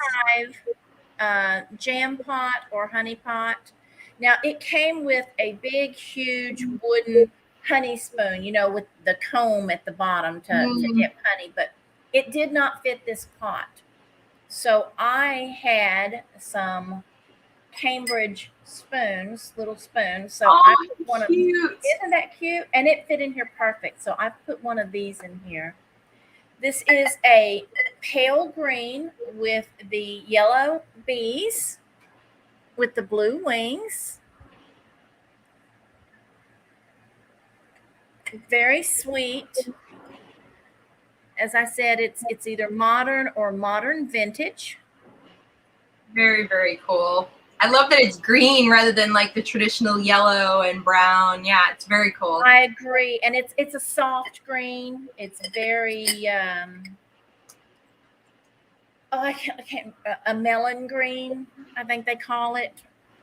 Speaker 1: jam pot or honey pot. Now, it came with a big, huge wooden honey spoon, with the comb at the bottom to dip honey, but it did not fit this pot. So I had some Cambridge spoons, little spoons. So I put one of, isn't that cute? And it fit in here perfect. So I put one of these in here. This is a pale green with the yellow bees with the blue wings. Very sweet. As I said, it's either modern or modern vintage.
Speaker 2: Very, very cool. I love that it's green rather than like the traditional yellow and brown. Yeah, it's very cool.
Speaker 1: I agree. And it's a soft green. It's very I can't a melon green, I think they call it.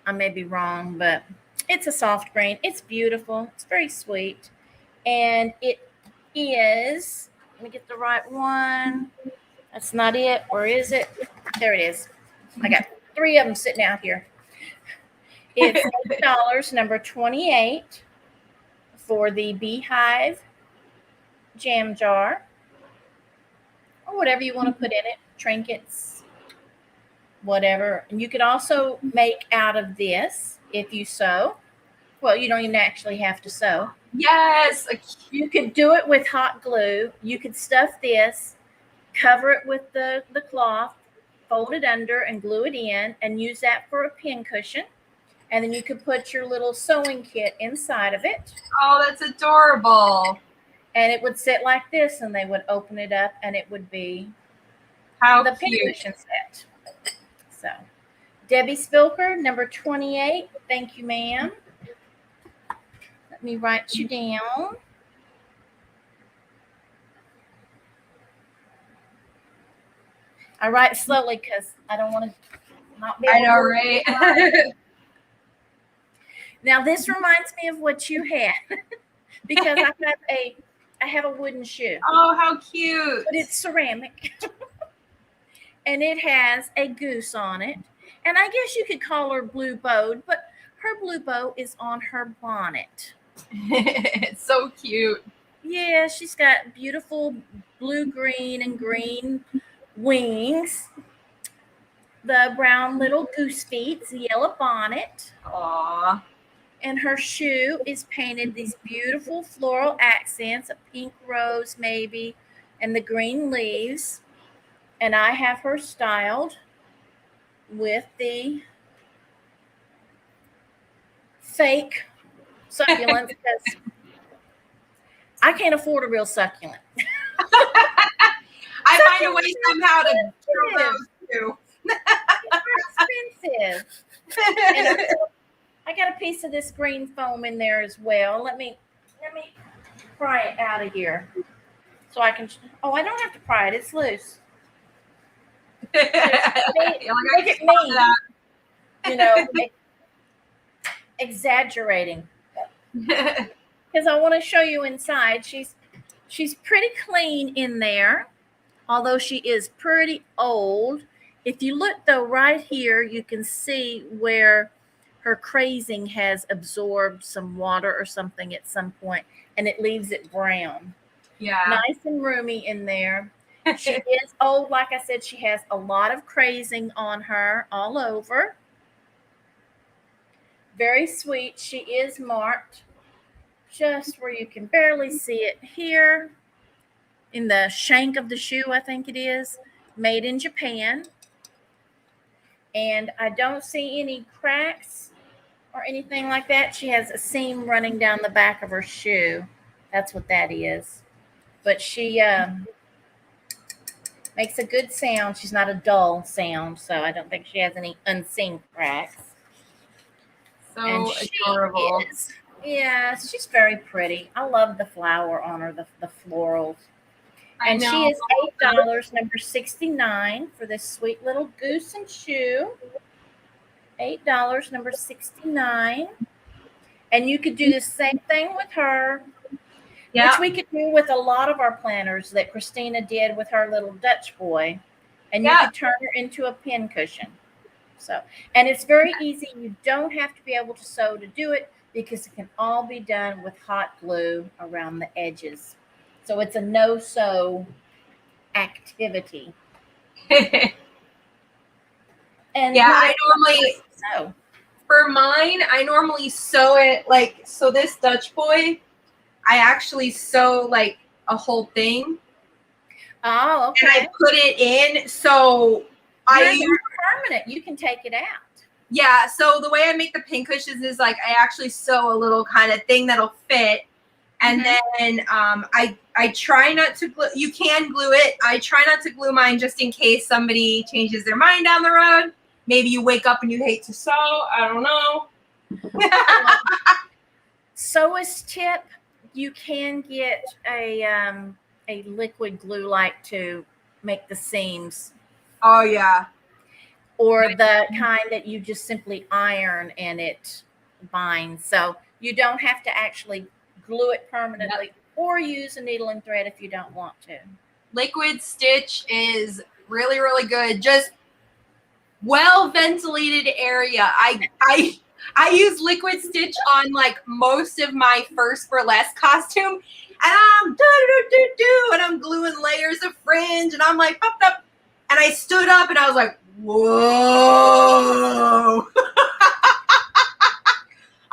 Speaker 1: I may be wrong, but it's a soft green. It's beautiful. It's very sweet. And it is, let me get the right one. That's not it. Where is it? There it is. I got 3 of them sitting out here. It's $8, number 28, for the beehive jam jar, or whatever you want to put in it, trinkets, whatever. And you could also make out of this if you sew. Well, you don't even actually have to sew.
Speaker 2: Yes.
Speaker 1: You could do it with hot glue. You could stuff this, cover it with the cloth, fold it under and glue it in, and use that for a pin cushion. And then you could put your little sewing kit inside of it.
Speaker 2: Oh, that's adorable.
Speaker 1: And it would sit like this, and they would open it up, and it would be the pin cushion set. So, Debbie Spilker, number 28. Thank you, ma'am. Let me write you down. I write slowly because I don't want to not be able
Speaker 2: I know, right?
Speaker 1: Now, this reminds me of what you had. because I have a wooden shoe.
Speaker 2: Oh, how cute.
Speaker 1: But it's ceramic. And it has a goose on it. And I guess you could call her blue bowed, but her blue bow is on her bonnet.
Speaker 2: It's so cute.
Speaker 1: Yeah, she's got beautiful blue, green, and green wings. The brown little goose feet, the yellow bonnet.
Speaker 2: Aww.
Speaker 1: And her shoe is painted these beautiful floral accents, a pink rose maybe, and the green leaves. And I have her styled with the fake succulents because I can't afford a real succulent.
Speaker 2: I find a way somehow to throw those too.
Speaker 1: They're expensive. And I got a piece of this green foam in there as well. Let me pry it out of here so I can. Oh, I don't have to pry it; it's loose. Look at me, you know, exaggerating because I want to show you inside. She's pretty clean in there, although she is pretty old. If you look though, right here, you can see where her crazing has absorbed some water or something at some point, and it leaves it brown.
Speaker 2: Yeah.
Speaker 1: Nice and roomy in there. She is old. Like I said, she has a lot of crazing on her all over. Very sweet. She is marked just where you can barely see it here in the shank of the shoe, I think it is. Made in Japan. And I don't see any cracks or anything like that. She has a seam running down the back of her shoe. That's what that is. But she makes a good sound. She's not a dull sound, so I don't think she has any unseen cracks.
Speaker 2: So adorable.
Speaker 1: Yeah, she's very pretty. I love the flower on her, the florals. And she is $8, number 69 for this sweet little goose and shoe. $8, number 69. And you could do the same thing with her, which we could do with a lot of our planners that Christina did with her little Dutch boy. And you could turn her into a pin cushion. So, and it's very easy. You don't have to be able to sew to do it because it can all be done with hot glue around the edges. So it's a no-sew activity. And
Speaker 2: I normally sew. For mine, I normally sew it so this Dutch boy, I actually sew like a whole thing.
Speaker 1: Oh, okay.
Speaker 2: And I put it in, so I use
Speaker 1: permanent. You can take it out.
Speaker 2: Yeah, so the way I make the pin cushions is like I actually sew a little kind of thing that'll fit. And then I try not to glue. You can glue it. I try not to glue mine just in case somebody changes their mind down the road. Maybe you wake up and you hate to sew. I don't know.
Speaker 1: Sewist tip, you can get a liquid glue like to make the seams.
Speaker 2: Oh, yeah.
Speaker 1: Or the kind that you just simply iron and it binds. So you don't have to actually glue it permanently or use a needle and thread if you don't want to.
Speaker 2: Liquid stitch is really, really good. Just well ventilated area. I use liquid stitch on like most of my first burlesque costume, and I'm gluing layers of fringe, and I'm like popped up, and I stood up and I was like, whoa.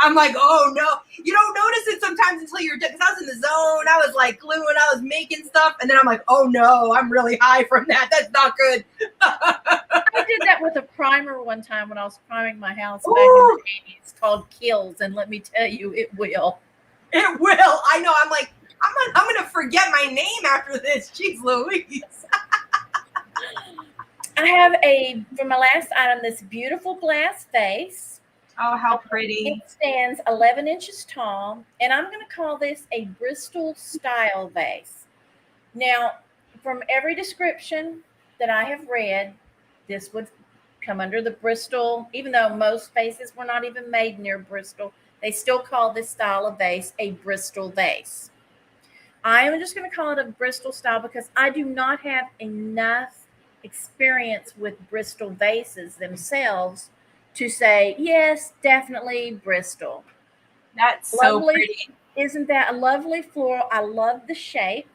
Speaker 2: I'm like, oh no. You don't notice it sometimes until you're done. Because I was in the zone. I was like gluing, I was making stuff. And then I'm like, oh no, I'm really high from that. That's not good.
Speaker 1: I did that with a primer one time when I was priming my house back in the 80s. It's called Kills. And let me tell you, it will.
Speaker 2: It will. I know. I'm like, I'm going to forget my name after this. Jeez Louise.
Speaker 1: I have for my last item, this beautiful glass vase.
Speaker 2: Oh, how pretty.
Speaker 1: It stands 11 inches tall, and I'm going to call this a Bristol style vase. Now, from every description that I have read, this would come under the Bristol, even though most vases were not even made near Bristol. They still call this style of vase a Bristol vase. I am just going to call it a Bristol style because I do not have enough experience with Bristol vases themselves to say, yes, definitely Bristol.
Speaker 2: That's so pretty.
Speaker 1: Isn't that a lovely floral? I love the shape.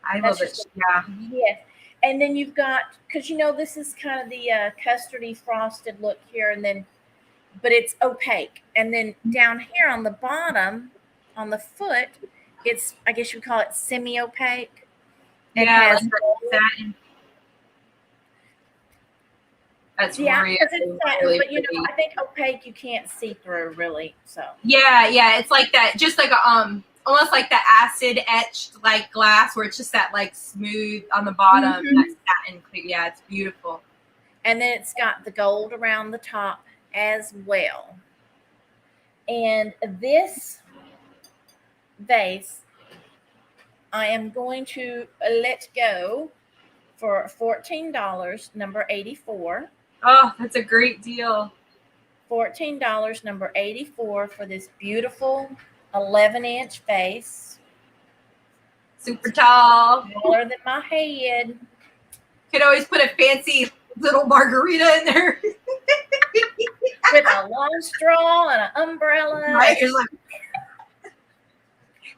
Speaker 2: I love it. Yeah.
Speaker 1: Yes. And then you've got, because this is kind of the custardy frosted look here, and then, but it's opaque. And then down here on the bottom, on the foot, it's, I guess you would call it semi-opaque.
Speaker 2: Yeah, like satin. That's really,
Speaker 1: because it's satin, really but I think opaque you can't see through really. So
Speaker 2: yeah, it's like that, just like a almost like the acid etched like glass where it's just that like smooth on the bottom. That satin clear. Yeah, it's beautiful.
Speaker 1: And then it's got the gold around the top as well. And this vase I am going to let go for $14, number 84.
Speaker 2: Oh, that's a great deal.
Speaker 1: $14, number 84 for this beautiful 11-inch vase.
Speaker 2: Super tall.
Speaker 1: Taller than my head.
Speaker 2: Could always put a fancy little margarita in there.
Speaker 1: With a long straw and an umbrella.
Speaker 2: Right, you're like,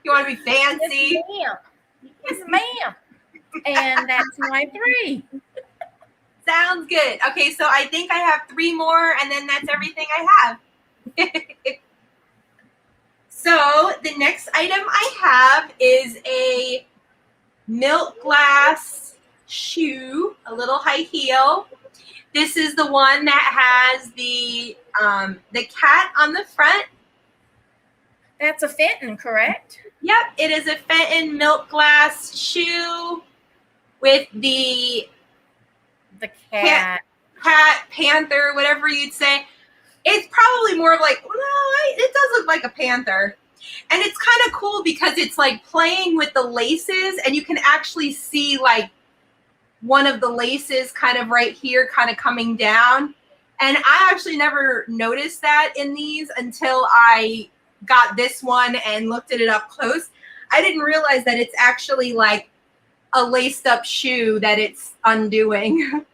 Speaker 2: you want to be fancy?
Speaker 1: Yes, ma'am. Yes, ma'am. And that's my 3.
Speaker 2: Sounds good. Okay, so I think I have 3 more, and then that's everything I have. So the next item I have is a milk glass shoe, a little high heel. This is the one that has the cat on the front.
Speaker 1: That's a Fenton, correct?
Speaker 2: Yep, it is a Fenton milk glass shoe with the
Speaker 1: cat,
Speaker 2: panther, whatever you'd say. It's probably more of like, well, it does look like a panther. And it's kind of cool because it's like playing with the laces, and you can actually see like one of the laces kind of right here kind of coming down. And I actually never noticed that in these until I got this one and looked at it up close. I didn't realize that it's actually like a laced up shoe that it's undoing.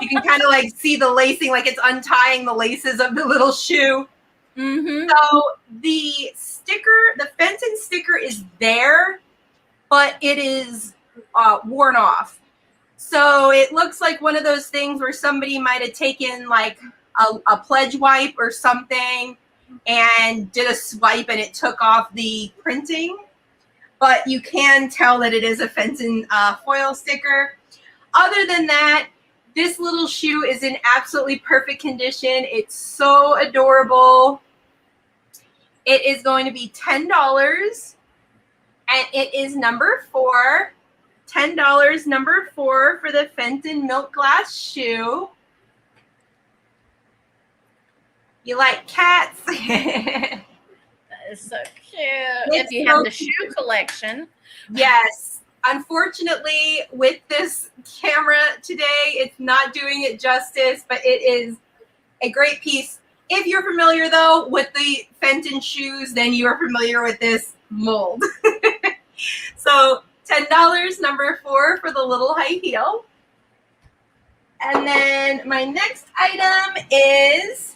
Speaker 2: You can kind of like see the lacing, like it's untying the laces of the little shoe. So the sticker, the Fenton sticker is there, but it is worn off. So it looks like one of those things where somebody might have taken like a pledge wipe or something and did a swipe and it took off the printing. But you can tell that it is a Fenton foil sticker. Other than that, this little shoe is in absolutely perfect condition. It's so adorable. It is going to be $10, and it is number 4. $10, number 4 for the Fenton milk glass shoe. You like cats?
Speaker 1: That is so cute. If you have the shoe collection.
Speaker 2: Yes. Unfortunately, with this camera today, it's not doing it justice, but it is a great piece. If you're familiar, though, with the Fenton shoes, then you are familiar with this mold. So $10, number 4 for the little high heel. And then my next item is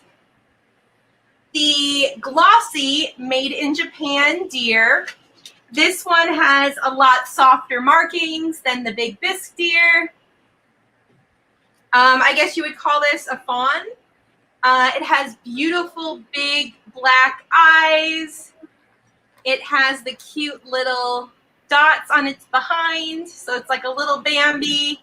Speaker 2: the glossy Made in Japan deer. This one has a lot softer markings than the Big Bisque deer. I guess you would call this a fawn. It has beautiful big black eyes. It has the cute little dots on its behind, so it's like a little Bambi.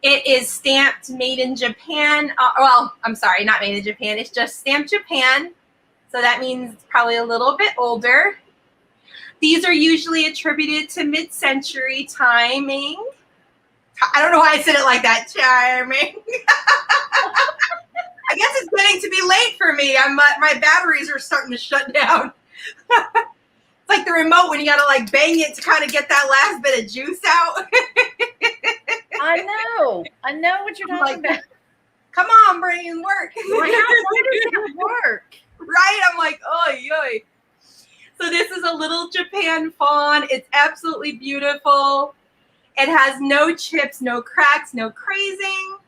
Speaker 2: It is stamped Made in Japan. Well, I'm sorry, not Made in Japan. It's just stamped Japan, so that means it's probably a little bit older. These are usually attributed to mid-century timing. I don't know why I said it like that. Charming. I guess it's getting to be late for me. My batteries are starting to shut down. It's like the remote when you gotta like bang it to kind of get that last bit of juice out.
Speaker 1: I know what you're talking about.
Speaker 2: Come on, brain, work.
Speaker 1: How does that work?
Speaker 2: Right? I'm like, oy, oy. So this is a little Japan fawn. It's absolutely beautiful. It has no chips, no cracks, no crazing.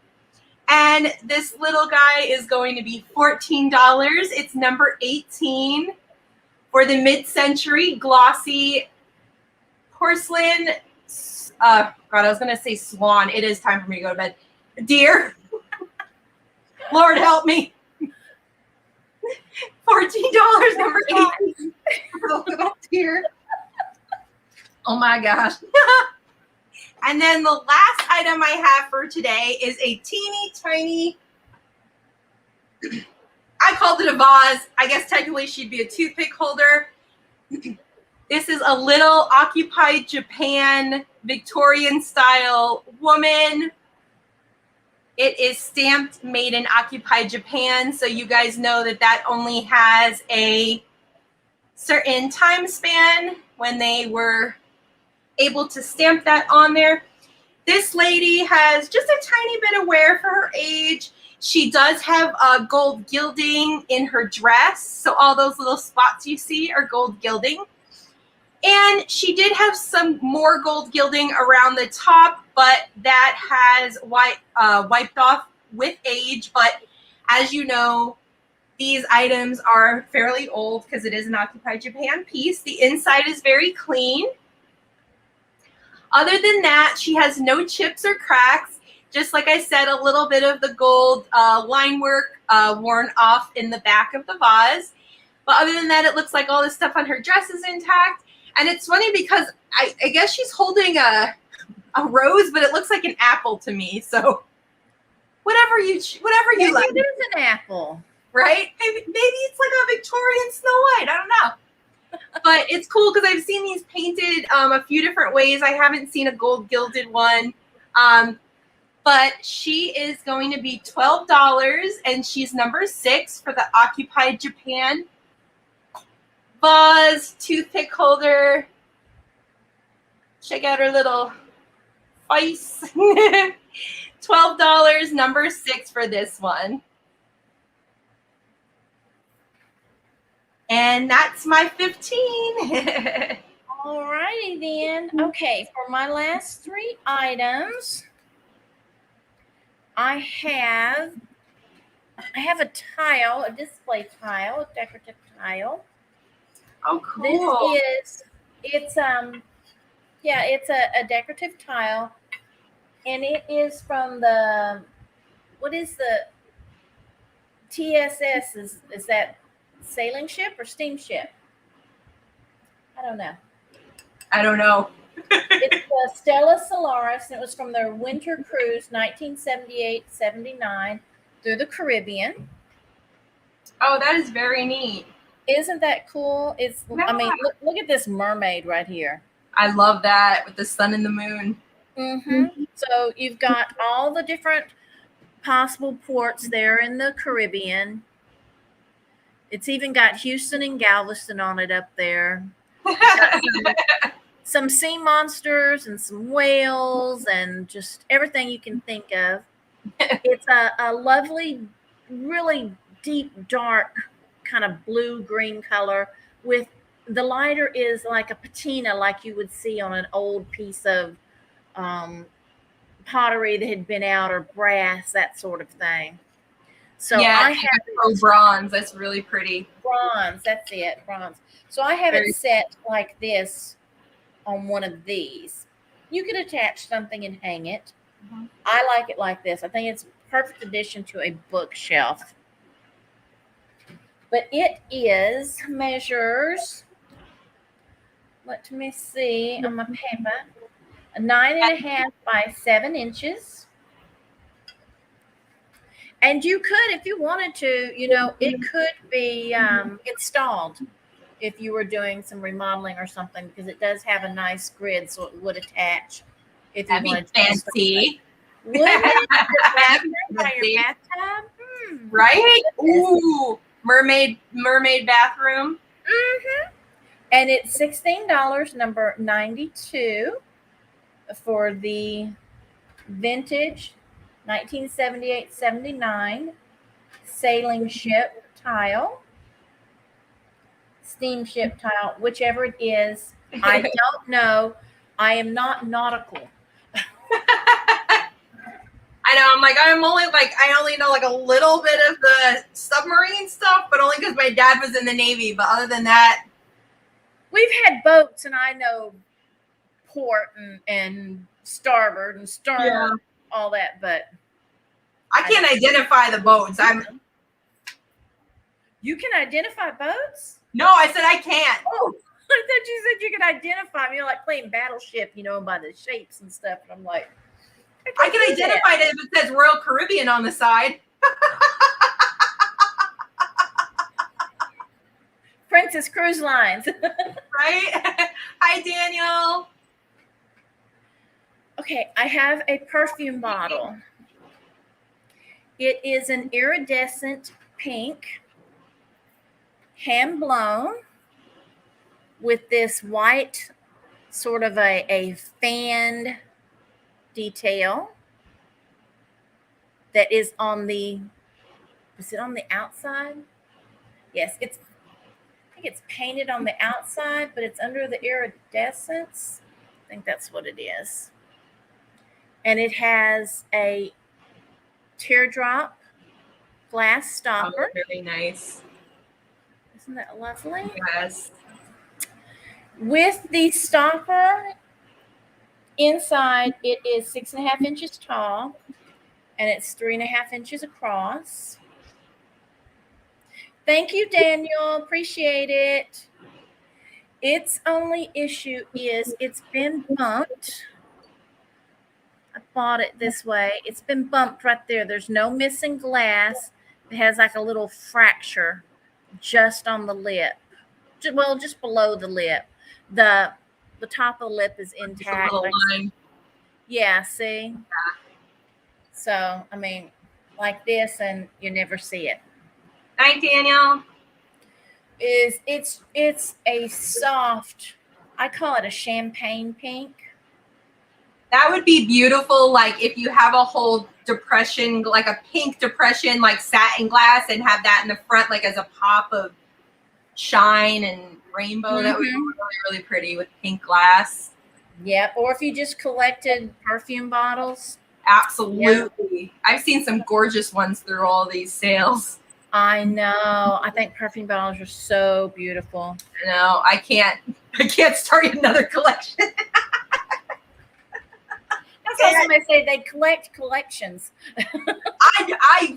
Speaker 2: And this little guy is going to be $14. It's number 18 for the mid-century glossy porcelain. God, I was going to say swan. It is time for me to go to bed. Deer. Lord help me. $14, number 18 for the little deer. Oh my gosh. And then the last item I have for today is a teeny tiny, I called it a vase. I guess technically she'd be a toothpick holder. This is a little occupied Japan Victorian style woman. It is stamped made in occupied Japan. So you guys know that that only has a certain time span when they were able to stamp that on there. This lady has just a tiny bit of wear for her age. She does have gold gilding in her dress. So all those little spots you see are gold gilding. And she did have some more gold gilding around the top, but that has wiped off with age. But as you know, these items are fairly old because it is an occupied Japan piece. The inside is very clean. Other than that, she has no chips or cracks. Just like I said, a little bit of the gold line work worn off in the back of the vase. But other than that, it looks like all this stuff on her dress is intact. And it's funny because I guess she's holding a rose, but it looks like an apple to me. So whatever you
Speaker 1: Maybe
Speaker 2: like.
Speaker 1: it is an apple.
Speaker 2: Right? Maybe it's like a Victorian Snow White. I don't know. But it's cool because I've seen these painted a few different ways. I haven't seen a gold gilded one. But she is going to be $12, and she's number 6 for the Occupied Japan vase toothpick holder. Check out her little face. $12, number 6 for this one. And that's my 15.
Speaker 1: All righty then. Okay, for my last 3 items, I have a tile, a display tile, a decorative tile.
Speaker 2: Oh, cool.
Speaker 1: It's a decorative tile, and it is from the, what is the TSS? Is that sailing ship or steamship? I don't know. It's the Stella Solaris, and it was from their winter cruise 1978-79 through the Caribbean.
Speaker 2: Oh, that is very neat.
Speaker 1: Isn't that cool? I mean, look at this mermaid right here.
Speaker 2: I love that with the sun and the moon.
Speaker 1: Mm-hmm. So you've got all the different possible ports there in the Caribbean. It's even got Houston and Galveston on it up there. Some sea monsters and some whales and just everything you can think of. It's a lovely, really deep, dark kind of blue-green color with the lighter is like a patina like you would see on an old piece of pottery that had been out, or brass, that sort of thing. So
Speaker 2: yeah,
Speaker 1: I have
Speaker 2: bronze. That's really pretty.
Speaker 1: Bronze, that's it, bronze. So I have it set like this on one of these. You could attach something and hang it. Mm-hmm. I like it like this. I think it's a perfect addition to a bookshelf. But it measures, let me see on my paper, 9.5 by 7 inches. And you could, if you wanted to, it could be installed if you were doing some remodeling or something, because it does have a nice grid, so it would attach. If
Speaker 2: That'd
Speaker 1: you wanted
Speaker 2: be fancy.
Speaker 1: Would it? By your bathtub?
Speaker 2: Right? Ooh, mermaid bathroom.
Speaker 1: Mm-hmm. And it's $16, number 92, for the vintage 1978-79 sailing ship tile. steamship tile, whichever it is. I don't know. I am not nautical.
Speaker 2: I know. I'm like, I only know like a little bit of the submarine stuff, but only because my dad was in the Navy. But other than that,
Speaker 1: we've had boats, and I know port and starboard and stern, all that, but
Speaker 2: I can't identify the boats.
Speaker 1: You can identify boats?
Speaker 2: No, I said I can't.
Speaker 1: Oh, I thought you said you could identify them. You're like playing Battleship, by the shapes and stuff. And I'm like,
Speaker 2: I can identify it if it says Royal Caribbean on the side.
Speaker 1: Princess Cruise Lines.
Speaker 2: Right? Hi, Daniel.
Speaker 1: Okay, I have a perfume bottle. It is an iridescent pink, hand blown, with this white sort of a fanned detail that is on the, is it on the outside? Yes, I think it's painted on the outside, but it's under the iridescence. I think that's what it is. And it has a teardrop glass stopper.
Speaker 2: Oh, very nice.
Speaker 1: Isn't that lovely?
Speaker 2: Yes.
Speaker 1: With the stopper inside, it is 6.5 inches tall, and it's 3.5 inches across. Thank you, Daniel. Appreciate it. Its only issue is it's been bumped. I bought it this way. It's been bumped right there. There's no missing glass. It has like a little fracture just on the lip. Well, just below the lip. The top of the lip is intact. Yeah, see? Yeah. So, I mean, like this, and you never see it.
Speaker 2: Hi, Daniel.
Speaker 1: It's a soft, I call it a champagne pink.
Speaker 2: That would be beautiful, like if you have a whole depression, like a pink depression, like satin glass, and have that in the front, like as a pop of shine and rainbow. Mm-hmm. That would be really, really pretty with pink glass.
Speaker 1: Yep. Or if you just collected perfume bottles.
Speaker 2: Absolutely. Yep. I've seen some gorgeous ones through all these sales.
Speaker 1: I know. I think perfume bottles are so beautiful.
Speaker 2: I know. I can't start another collection.
Speaker 1: That's what somebody say. They collect collections.
Speaker 2: I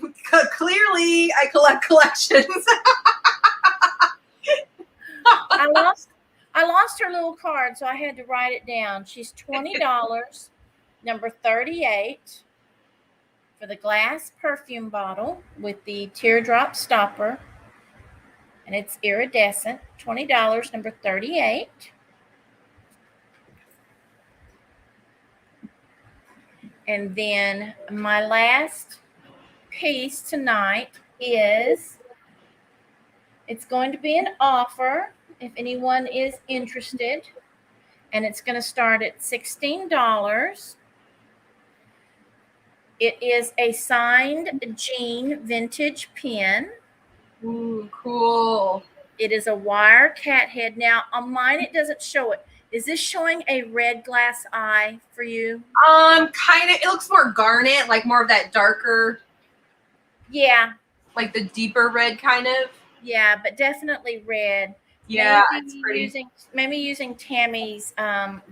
Speaker 2: clearly collect collections.
Speaker 1: I lost her little card, so I had to write it down. She's $20, number 38, for the glass perfume bottle with the teardrop stopper, and it's iridescent. $20, number 38. And then my last piece tonight is, it's going to be an offer if anyone is interested, and it's going to start at $16. It is a signed Jean vintage pen.
Speaker 2: Ooh, cool.
Speaker 1: It is a wire cat head. Now, on mine, it doesn't show it. Is this showing a red glass eye for you?
Speaker 2: Kind of. It looks more garnet, like more of that darker.
Speaker 1: Yeah.
Speaker 2: Like the deeper red kind of.
Speaker 1: Yeah, but definitely red.
Speaker 2: Yeah, it's pretty.
Speaker 1: Maybe using Tammy's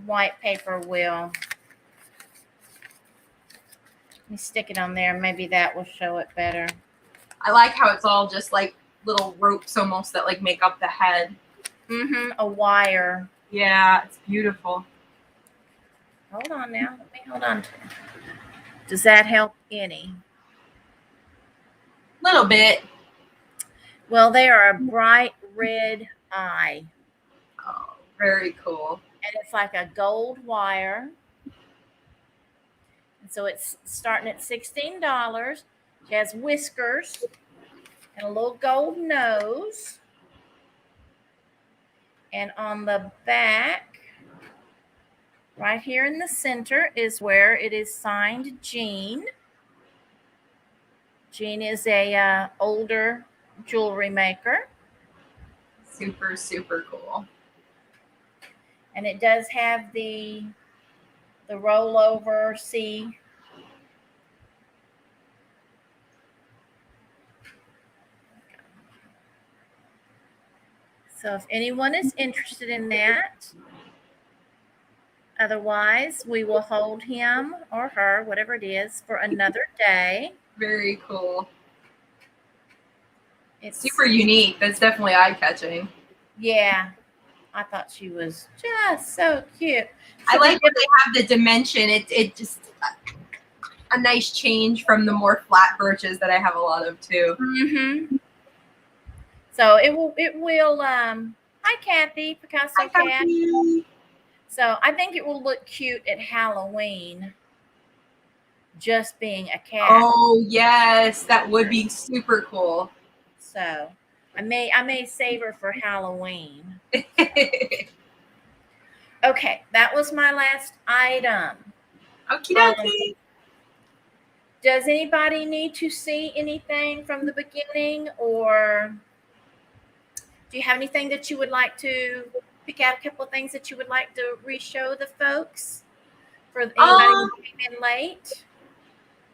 Speaker 1: white paper will. Let me stick it on there. Maybe that will show it better.
Speaker 2: I like how it's all just like little ropes almost that like make up the head.
Speaker 1: Mm-hmm. A wire.
Speaker 2: Yeah, it's beautiful.
Speaker 1: Hold on now. Let me hold on. Does that help any?
Speaker 2: Little bit.
Speaker 1: Well, they are a bright red eye.
Speaker 2: Oh, very cool.
Speaker 1: And it's like a gold wire. And so it's starting at $16. She has whiskers and a little gold nose. And on the back, right here in the center, is where it is signed Jean. Jean is a older jewelry maker.
Speaker 2: Super, super cool.
Speaker 1: And it does have the rollover C. So if anyone is interested in that, otherwise we will hold him or her, whatever it is, for another day.
Speaker 2: Very cool.
Speaker 1: It's
Speaker 2: super unique. That's definitely eye-catching.
Speaker 1: Yeah, I thought she was just so cute.
Speaker 2: I like when they have the dimension. It just a nice change from the more flat birches that I have a lot of too.
Speaker 1: Mm-hmm. So it will hi Kathy, Picasso
Speaker 2: Hi,
Speaker 1: Cat.
Speaker 2: Kathy.
Speaker 1: So I think it will look cute at Halloween, just being a cat.
Speaker 2: Oh yes, that would be super cool.
Speaker 1: So I may save her for Halloween. Okay, that was my last item.
Speaker 2: Okie dokie.
Speaker 1: Does anybody need to see anything from the beginning, or do you have anything that you would like to pick out, a couple of things that you would like to re-show the folks for anybody who came in late?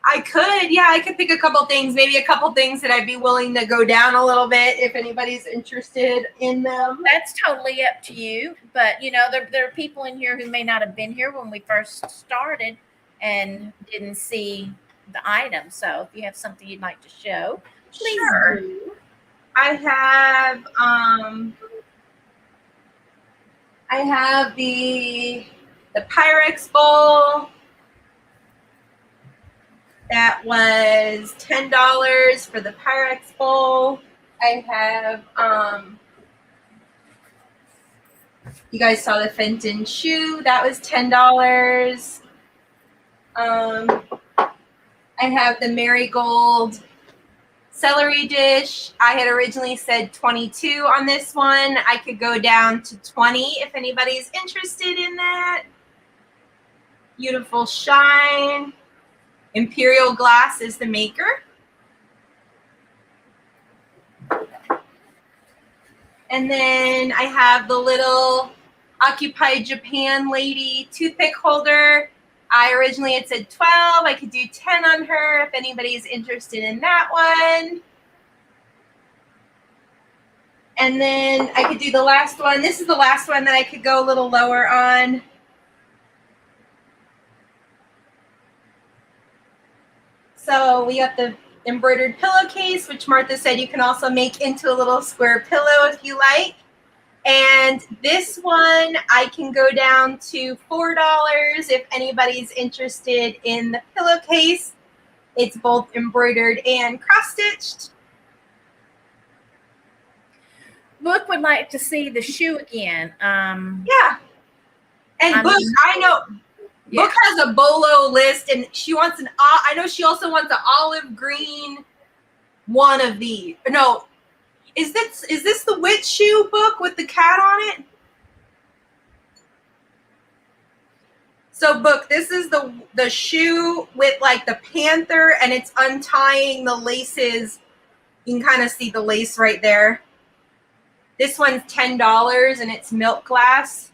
Speaker 2: I could, yeah, I could pick a couple things, maybe a couple things that I'd be willing to go down a little bit if anybody's interested in them.
Speaker 1: That's totally up to you. But, you know, there are people in here who may not have been here when we first started and didn't see the item. So if you have something you'd like to show, please do.
Speaker 2: I have the Pyrex bowl. That was $10 for the Pyrex bowl. I have you guys saw the Fenton shoe. That was $10. I have the Marigold celery dish. I had originally said 22 on this one. I could go down to 20 if anybody's interested in that. Beautiful shine. Imperial Glass is the maker. And then I have the little Occupy Japan lady toothpick holder. I originally had said 12. I could do 10 on her if anybody's interested in that one. And then I could do the last one. This is the last one that I could go a little lower on. So we got the embroidered pillowcase, which Martha said you can also make into a little square pillow if you like. And this one I can go down to $4 if anybody's interested in the pillowcase. It's both embroidered and cross-stitched.
Speaker 1: Brooke would like to see the shoe again.
Speaker 2: Yeah. And Brooke, I know Brooke has a bolo list, and she wants I know she also wants an olive green one of these. No, is this the witch shoe book with the cat on it? So Book, this is the shoe with like the panther, and it's untying the laces. You can kind of see the lace right there. This one's $10 and it's milk glass.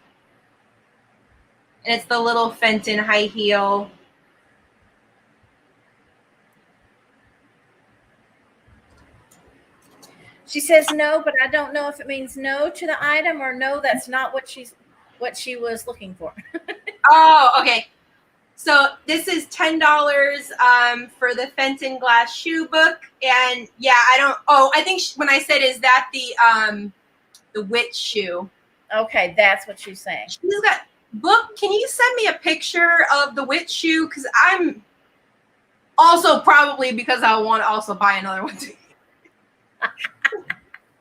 Speaker 2: And it's the little Fenton high heel.
Speaker 1: She says no, but I don't know if it means no to the item or no, that's not what she was looking for.
Speaker 2: Oh, okay. So this is $10 for the Fenton glass shoe book, and yeah, I think when I said is that the witch shoe.
Speaker 1: Okay, that's what she's saying.
Speaker 2: She's got Book. Can you send me a picture of the witch shoe? Because I'm also probably because I want to also buy another one too. I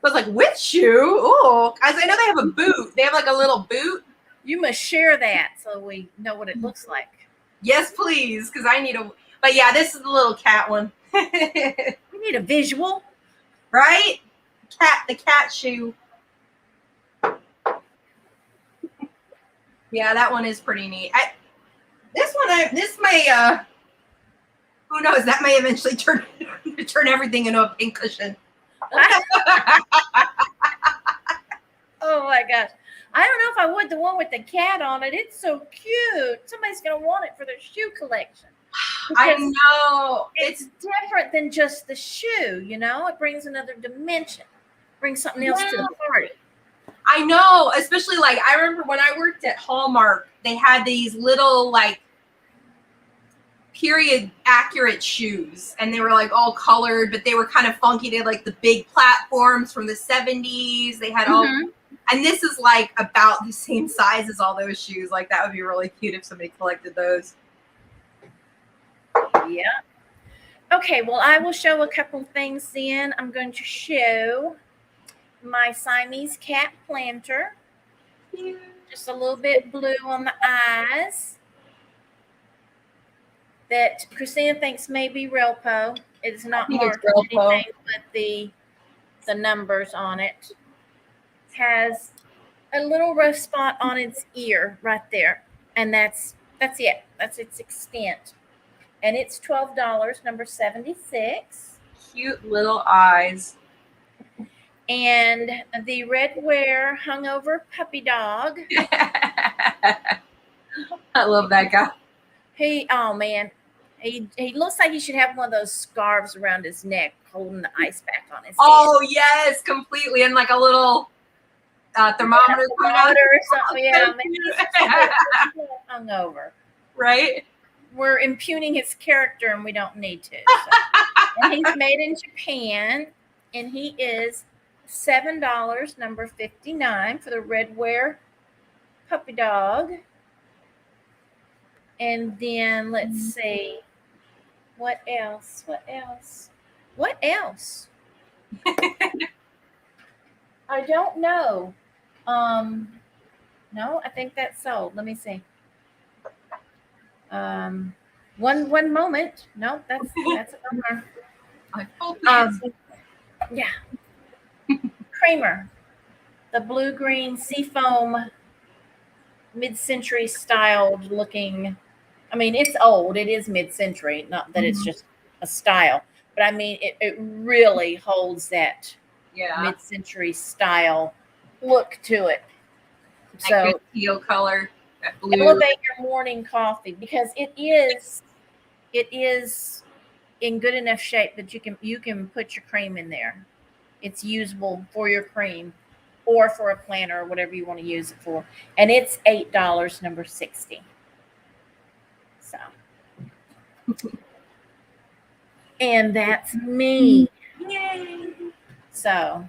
Speaker 2: was like, witch shoe? Oh, guys, I know they have a boot. They have like a little boot.
Speaker 1: You must share that so we know what it looks like.
Speaker 2: Yes, please, because I need a. But yeah, this is the little cat one.
Speaker 1: We need a visual,
Speaker 2: right? The cat shoe. Yeah, that one is pretty neat. This may who knows, that may eventually turn everything into a pink cushion.
Speaker 1: Oh my gosh. I don't know if I would the one with the cat on it. It's so cute. Somebody's going to want it for their shoe collection.
Speaker 2: I know.
Speaker 1: It's different than just the shoe, you know? It brings another dimension. Brings something else to the party.
Speaker 2: I know. Especially like I remember when I worked at Hallmark, they had these little like period accurate shoes, and they were like all colored, but they were kind of funky. They had like the big platforms from the 70s. They had all, and this is like about the same size as all those shoes. Like that would be really cute if somebody collected those.
Speaker 1: Yeah. Okay, well, I will show a couple things then. I'm going to show my Siamese cat planter. Just a little bit blue on the eyes. That Christina thinks may be Relpo. It's not marked anything but the numbers on it. Has a little rough spot on its ear right there. And that's it. That's its extent. And it's $12, number 76.
Speaker 2: Cute little eyes.
Speaker 1: And the red wear hungover puppy dog.
Speaker 2: I love that guy.
Speaker 1: Oh man, he looks like he should have one of those scarves around his neck holding the ice pack on his head.
Speaker 2: Oh yes, completely. And like a little thermometer
Speaker 1: or something. Yeah, maybe he's hungover.
Speaker 2: Right?
Speaker 1: We're impugning his character and we don't need to. So. And he's made in Japan, and he is $7, number 59 for the red wear puppy dog. And then let's see. What else? I don't know. No, I think that's sold. Let me see. One moment. No, that's a number.
Speaker 2: I hope
Speaker 1: yeah. Kramer, the blue-green seafoam mid-century styled looking. I mean, it's old. It is mid-century. Not that it's just a style, but I mean, it really holds that mid-century style look to it. So
Speaker 2: good teal color. That blue.
Speaker 1: Elevate your morning coffee, because it is in good enough shape that you can put your cream in there. It's usable for your cream or for a planter or whatever you want to use it for. And it's $8, number 60. So. And that's me. Yay. So,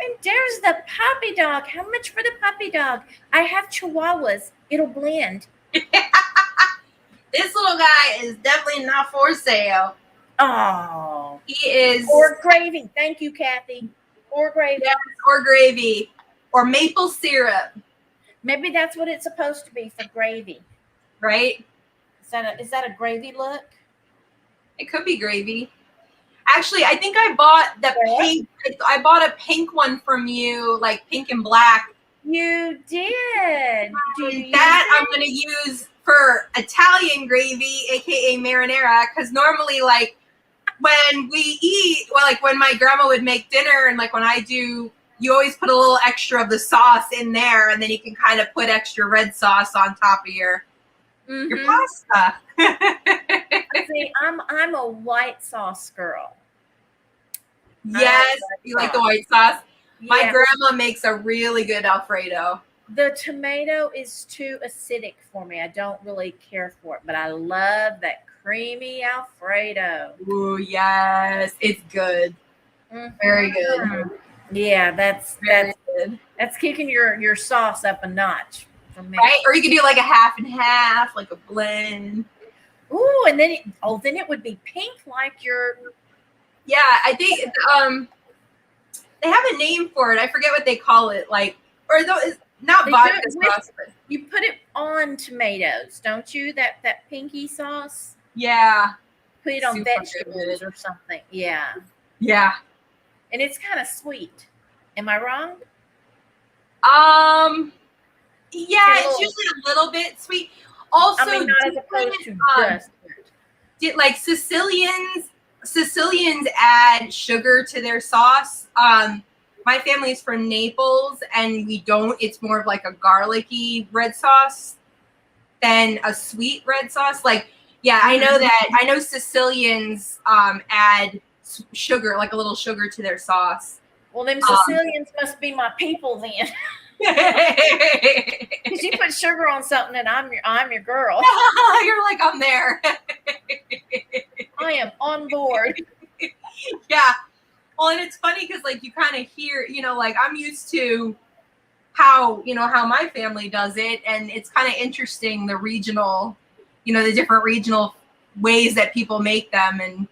Speaker 1: and there's the puppy dog. How much for the puppy dog? I have Chihuahuas. It'll blend.
Speaker 2: This little guy is definitely not for sale.
Speaker 1: Oh.
Speaker 2: He is.
Speaker 1: Or gravy. Thank you, Kathy. Or gravy.
Speaker 2: Yes, or gravy. Or maple syrup.
Speaker 1: Maybe that's what it's supposed to be, for gravy.
Speaker 2: Right?
Speaker 1: Is that a gravy look?
Speaker 2: It could be gravy. Actually, I think I bought the pink. I bought a pink one from you, like pink and black.
Speaker 1: You did.
Speaker 2: I'm going to use for Italian gravy, aka marinara, because normally, like, when we eat, well, like when my grandma would make dinner, and like when I do, you always put a little extra of the sauce in there, and then you can kind of put extra red sauce on top of your pasta.
Speaker 1: See, I'm a white sauce girl.
Speaker 2: Yes, you like the white sauce? Yeah. My grandma makes a really good Alfredo.
Speaker 1: The tomato is too acidic for me. I don't really care for it, but I love that creamy Alfredo.
Speaker 2: Ooh, yes, it's good. Very good.
Speaker 1: Yeah, that's good. That's kicking your sauce up a notch for me.
Speaker 2: Right? Or you could do like a half and half, like a blend.
Speaker 1: Ooh, and then it would be pink like your.
Speaker 2: Yeah, I think they have a name for it. I forget what they call it. Like, or though it's not vodka sauce. But
Speaker 1: you put it on tomatoes, don't you? That pinky sauce.
Speaker 2: Yeah.
Speaker 1: Put it on vegetables or something. Yeah.
Speaker 2: Yeah.
Speaker 1: And it's kind of sweet. Am I wrong?
Speaker 2: Yeah, it's usually a little bit sweet. Also,
Speaker 1: I mean, not as opposed to just.
Speaker 2: Like Sicilians add sugar to their sauce. my family is from Naples, and it's more of like a garlicky red sauce than a sweet red sauce. Like, yeah, I know Sicilians add sugar, like a little sugar to their sauce.
Speaker 1: Well, them Sicilians must be my people then. Because you put sugar on something and I'm your girl.
Speaker 2: You're like, I'm there.
Speaker 1: I am on board.
Speaker 2: Yeah. Well, and it's funny because like you kind of hear, like I'm used to how my family does it, and it's kind of interesting the regional, the different regional ways that people make them. And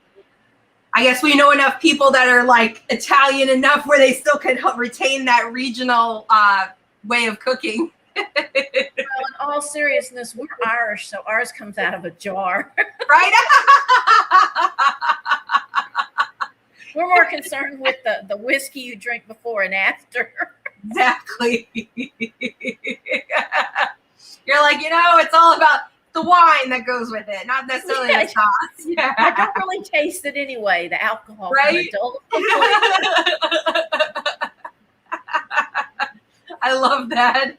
Speaker 2: I guess we know enough people that are like Italian enough where they still can retain that regional way of cooking.
Speaker 1: Well, in all seriousness, we're Irish, so ours comes out of a jar.
Speaker 2: Right?
Speaker 1: We're more concerned with the whiskey you drink before and after.
Speaker 2: Exactly. You're like, it's all about the wine that goes with it, not necessarily the sauce. Yeah.
Speaker 1: I don't really taste it anyway, the alcohol.
Speaker 2: Right? I love that.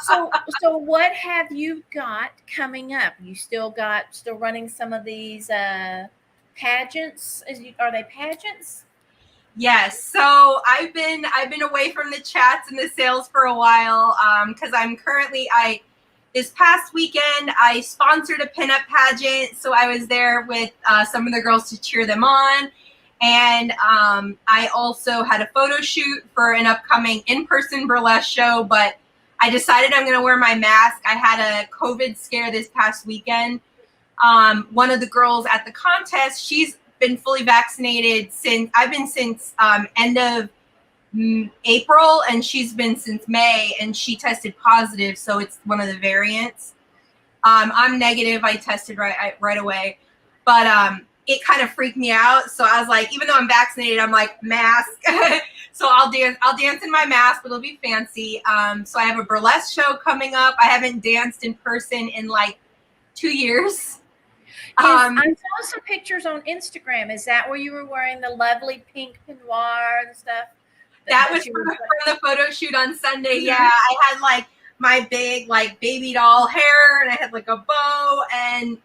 Speaker 1: So what have you got coming up? You still running some of these pageants? Are they pageants?
Speaker 2: Yes. So I've been away from the chats and the sales for a while because I'm currently this past weekend I sponsored a pinup pageant, so I was there with some of the girls to cheer them on, and I also had a photo shoot for an upcoming in-person burlesque show, but I decided I'm going to wear my mask. I had a COVID scare this past weekend. One of the girls at the contest, she's been fully vaccinated since end of April, and she's been since May, and she tested positive, so it's one of the variants. I'm negative. I tested right away, but it kind of freaked me out. So I was like, even though I'm vaccinated, I'm like, mask. So I'll dance in my mask, but it'll be fancy. So I have a burlesque show coming up. I haven't danced in person in like 2 years.
Speaker 1: I saw some pictures on Instagram. Is that where you were wearing the lovely pink peignoir and stuff?
Speaker 2: That was from the photo shoot on Sunday. Mm-hmm. Yeah, I had like my big like baby doll hair, and I had like a bow and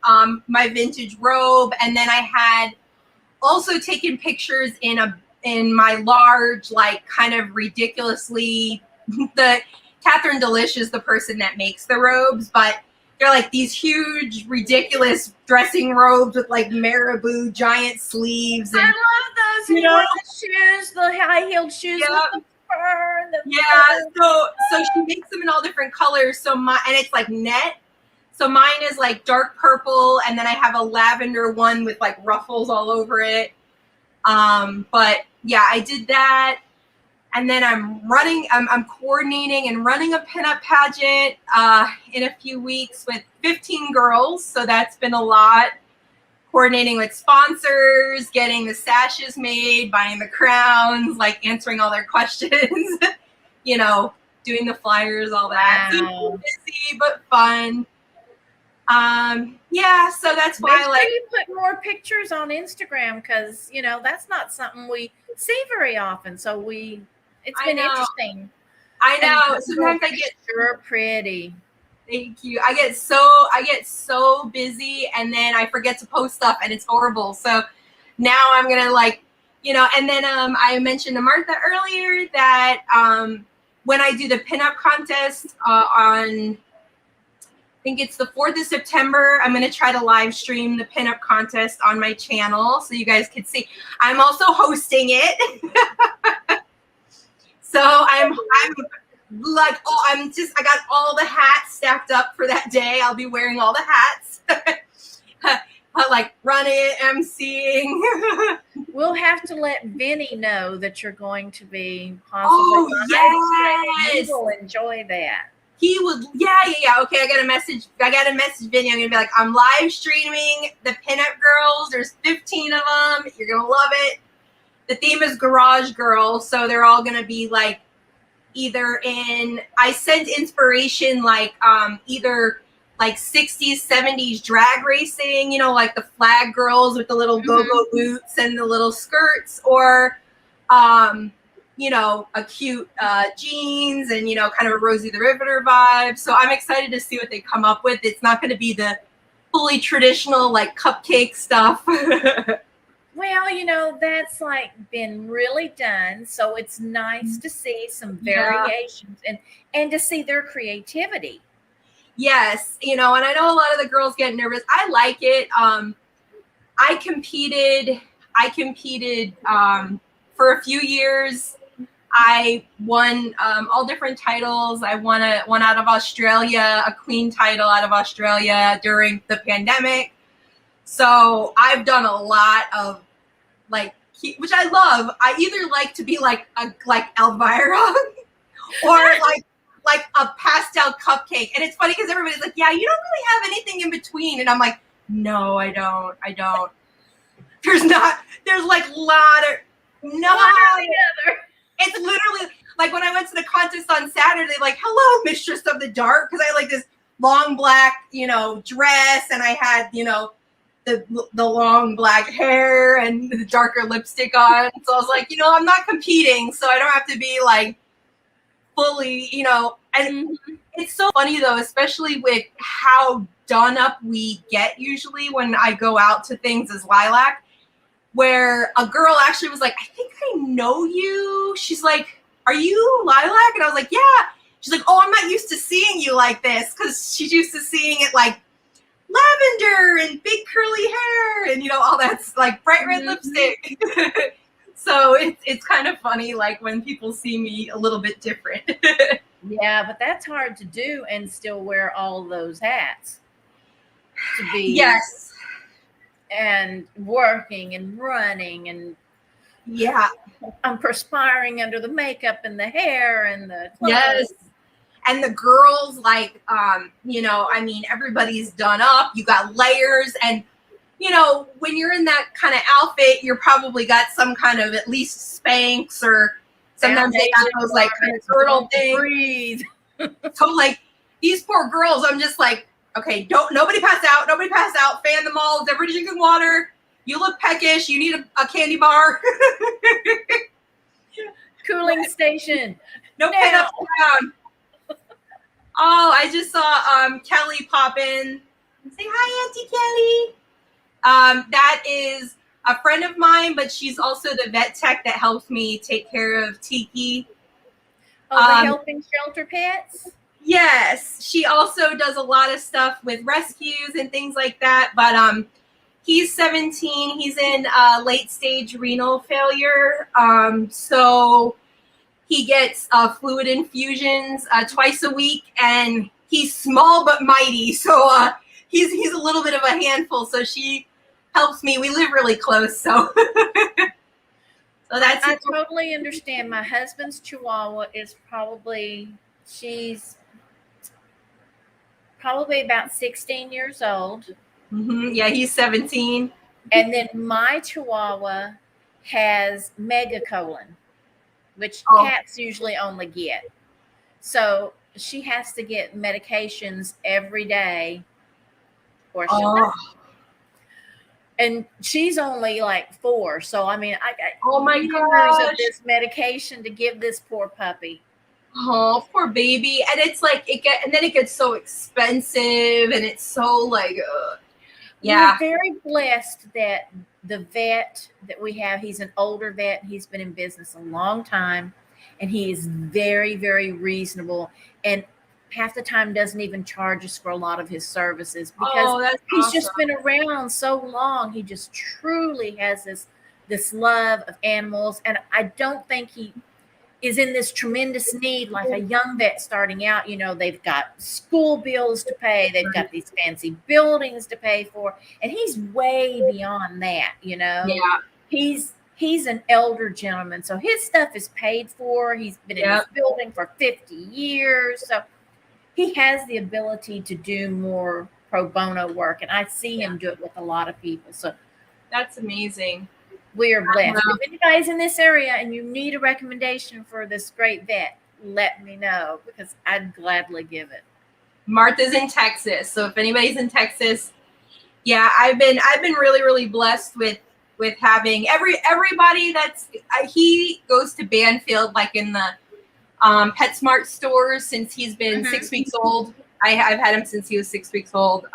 Speaker 2: my vintage robe, and then I had also taken pictures in my large, like kind of ridiculously, the Catherine Delish is the person that makes the robes, but they're like these huge, ridiculous dressing robes with like marabou giant sleeves. And,
Speaker 1: I love those. The shoes, the high-heeled shoes.
Speaker 2: Yep.
Speaker 1: With the fur.
Speaker 2: So she makes them in all different colors. And it's like net. So mine is like dark purple, and then I have a lavender one with like ruffles all over it. But yeah, I did that. And then I'm coordinating and running a pinup pageant in a few weeks with 15 girls. So that's been a lot. Coordinating with sponsors, getting the sashes made, buying the crowns, like answering all their questions, doing the flyers, all that.
Speaker 1: Wow.
Speaker 2: Busy but fun. Yeah, so that's why
Speaker 1: Make sure you put more pictures on Instagram, because that's not something we see very often. So it's been interesting.
Speaker 2: I know. Sometimes I get
Speaker 1: sure pretty.
Speaker 2: Thank you. I get so busy, and then I forget to post stuff, and it's horrible. So now I'm gonna and then I mentioned to Martha earlier that when I do the pinup contest on, I think it's the 4th of September, I'm gonna try to live stream the pinup contest on my channel so you guys can see. I'm also hosting it. So I'm like, I got all the hats stacked up for that day. I'll be wearing all the hats. Like running, emceeing.
Speaker 1: We'll have to let Vinny know that you're going to be possibly.
Speaker 2: Oh, yes.
Speaker 1: He will enjoy that.
Speaker 2: He would, yeah. Okay, I got a message Vinny. I'm gonna be like, I'm live streaming the pinup girls. There's 15 of them. You're gonna love it. The theme is Garage Girl, so they're all gonna be like I sent inspiration like either like 60s, 70s drag racing, like the flag girls with the little go-go boots and the little skirts, or a cute jeans and, kind of a Rosie the Riveter vibe. So I'm excited to see what they come up with. It's not going to be the fully traditional like cupcake stuff.
Speaker 1: Well, that's like been really done. So it's nice to see some variations and to see their creativity.
Speaker 2: Yes, and I know a lot of the girls get nervous. I like it. I competed for a few years. I won all different titles. I won one out of Australia, a queen title out of Australia during the pandemic. So I've done a lot of which I love. I either like to be like Elvira or like a pastel cupcake. And it's funny because everybody's like, yeah, you don't really have anything in between. And I'm like, no, I don't. There's like a lot of no. It's literally like when I went to the contest on Saturday, like, hello, mistress of the dark. Because I had like this long black, dress, and I had, the long black hair and the darker lipstick on. So I was like, I'm not competing, so I don't have to be like fully, and it's so funny though, especially with how done up we get usually when I go out to things as Lilac, where a girl actually was like, I think I know you. She's like, are you Lilac? And I was like, yeah. She's like, oh, I'm not used to seeing you like this, because she's used to seeing it like lavender and big curly hair and all that's like bright red lipstick. So it's kind of funny, like when people see me a little bit different.
Speaker 1: Yeah, but that's hard to do and still wear all those hats. To be
Speaker 2: yes,
Speaker 1: and working and running and I'm perspiring under the makeup and the hair and the clothes.
Speaker 2: Yes. And the girls, like, everybody's done up. You got layers. And, when you're in that kind of outfit, you're probably got some kind of at least Spanx, or sometimes they got those, like, kind of girdle things. So, like, these poor girls, I'm just like, okay, nobody pass out. Fan them all. Everybody drinking water. You look peckish. You need a candy bar.
Speaker 1: Cooling station.
Speaker 2: No pin-ups around. Oh, I just saw Kelly pop in. Say hi, Auntie Kelly. That is a friend of mine, but she's also the vet tech that helps me take care of Tiki.
Speaker 1: Oh, the helping shelter pets?
Speaker 2: Yes. She also does a lot of stuff with rescues and things like that. But he's 17. He's in late stage renal failure. So he gets fluid infusions twice a week, and he's small but mighty. So he's a little bit of a handful. So she helps me. We live really close, so that's.
Speaker 1: I totally understand. My husband's Chihuahua is she's probably about 16 years old.
Speaker 2: Mm-hmm. Yeah, he's 17.
Speaker 1: And then my Chihuahua has megacolon, which cats usually only get. So she has to get medications every day, or she'll die. And she's only like 4. So, I mean, I got years of this medication to give this poor puppy.
Speaker 2: Oh, poor baby. And it's like, and then it gets so expensive, and it's so like, yeah.
Speaker 1: We're very blessed that the vet that we have, he's an older vet. He's been in business a long time, and he is very, very reasonable. And half the time doesn't even charge us for a lot of his services, because he's just been around so long. He just truly has this love of animals. And I don't think he is in this tremendous need like a young vet starting out. They've got school bills to pay. They've got these fancy buildings to pay for. And he's way beyond that, Yeah. He's an elder gentleman. So his stuff is paid for. He's been in this building for 50 years. So he has the ability to do more pro bono work. And I see him do it with a lot of people. So
Speaker 2: that's amazing.
Speaker 1: We are blessed. If anybody's in this area and you need a recommendation for this great vet, let me know, because I'd gladly give it.
Speaker 2: Martha's in Texas. So if anybody's in Texas, yeah, I've been really, really blessed with with having everybody that's he goes to Banfield, like in the PetSmart stores since he's been 6 weeks old. I've had him since he was 6 weeks old.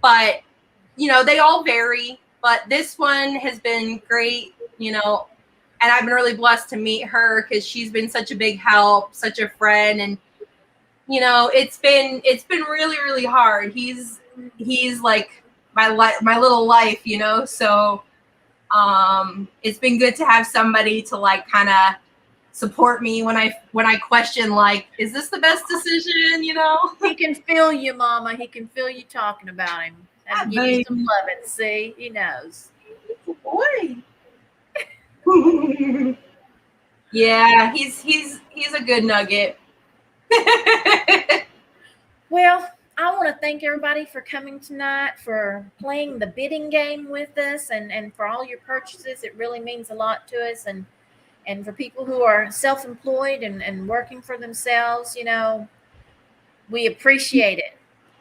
Speaker 2: But you know, they all vary, but this one has been great, you know, and I've been really blessed to meet her because she's been such a big help, such a friend. And you know, it's been really, really hard. He's like my little life, you know. So it's been good to have somebody to like kind of support me when I question, like, is this the best decision, you know?
Speaker 1: He can feel you, Mama. He can feel you talking about him. And give you some loving. See, he knows.
Speaker 2: Boy. Yeah, he's a good nugget.
Speaker 1: Well, I want to thank everybody for coming tonight, for playing the bidding game with us, and for all your purchases. It really means a lot to us. And for people who are self-employed and working for themselves, you know, we appreciate it.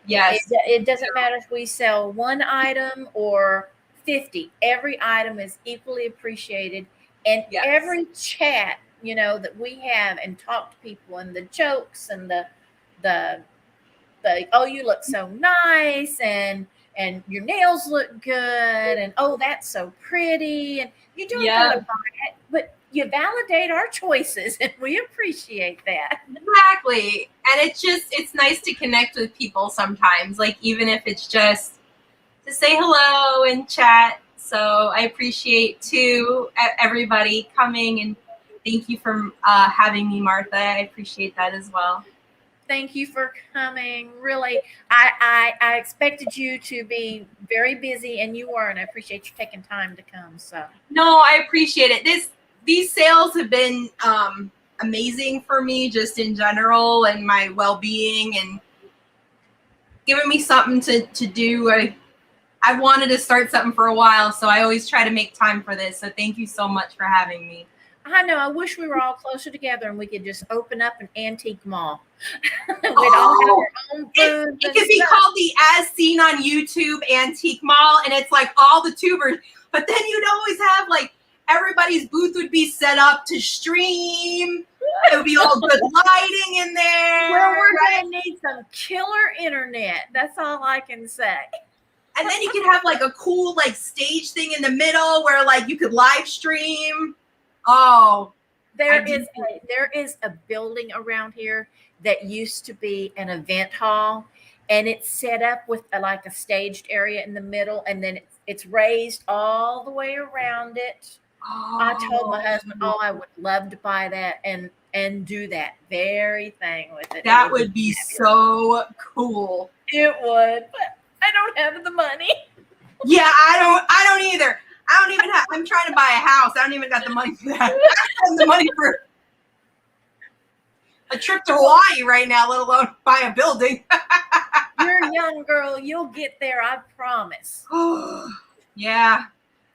Speaker 2: Yes.
Speaker 1: It doesn't matter if we sell one item or 50. Every item is equally appreciated. And
Speaker 2: yes.
Speaker 1: Every chat, you know, that we have and talk to people, and the jokes and the oh, you look so nice, and your nails look good, and oh, that's so pretty, and you don't gotta buy it, but you validate our choices, and we appreciate that.
Speaker 2: Exactly. And it's nice to connect with people sometimes, like even if it's just to say hello and chat. So I appreciate too everybody coming, and thank you for having me, Martha. I appreciate that as well.
Speaker 1: Thank you for coming. Really, I expected you to be very busy, and you weren't. I appreciate you taking time to come. So
Speaker 2: no, I appreciate it. These sales have been amazing for me, just in general, and my well-being, and giving me something to do. I wanted to start something for a while, so I always try to make time for this. So thank you so much for having me.
Speaker 1: I know. I wish we were all closer together and we could just open up an antique mall. We'd all have our own food.
Speaker 2: It could be called the As Seen on YouTube Antique Mall, and it's like all the tubers. But then you'd always have like everybody's booth would be set up to stream. It would be all good lighting in there.
Speaker 1: Well, we're gonna need some killer internet. That's all I can say.
Speaker 2: And then you could have like a cool like stage thing in the middle where like you could live stream. Oh,
Speaker 1: there is a building around here that used to be an event hall, and it's set up with like a staged area in the middle, and then it's raised all the way around it. Oh. I told my husband, oh, I would love to buy that and do that very thing with it.
Speaker 2: That would be so cool.
Speaker 1: It would, but I don't have the money.
Speaker 2: Yeah, I don't either. I don't even have, I'm trying to buy a house. I don't even got the money for that. I don't have the money for a trip to Hawaii right now, let alone buy a building.
Speaker 1: You're a young girl. You'll get there, I promise.
Speaker 2: Yeah.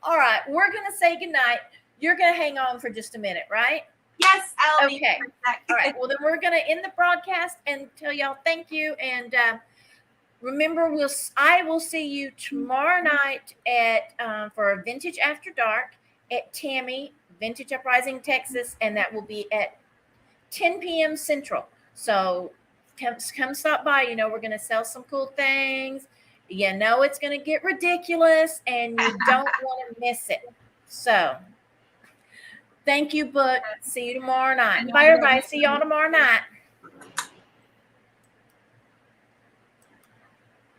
Speaker 1: All right. We're going to say goodnight. You're going to hang on for just a minute, right?
Speaker 2: Yes, I'll
Speaker 1: be back. All right. Well, then we're going to end the broadcast and tell y'all thank you. And remember, I will see you tomorrow night at for a Vintage After Dark at Tammy, Vintage Uprising, Texas, and that will be at 10 p.m. Central. So come stop by. You know, we're going to sell some cool things. You know, it's going to get ridiculous, and you don't want to miss it. So thank you, but see you tomorrow night. Bye, everybody. See y'all tomorrow night.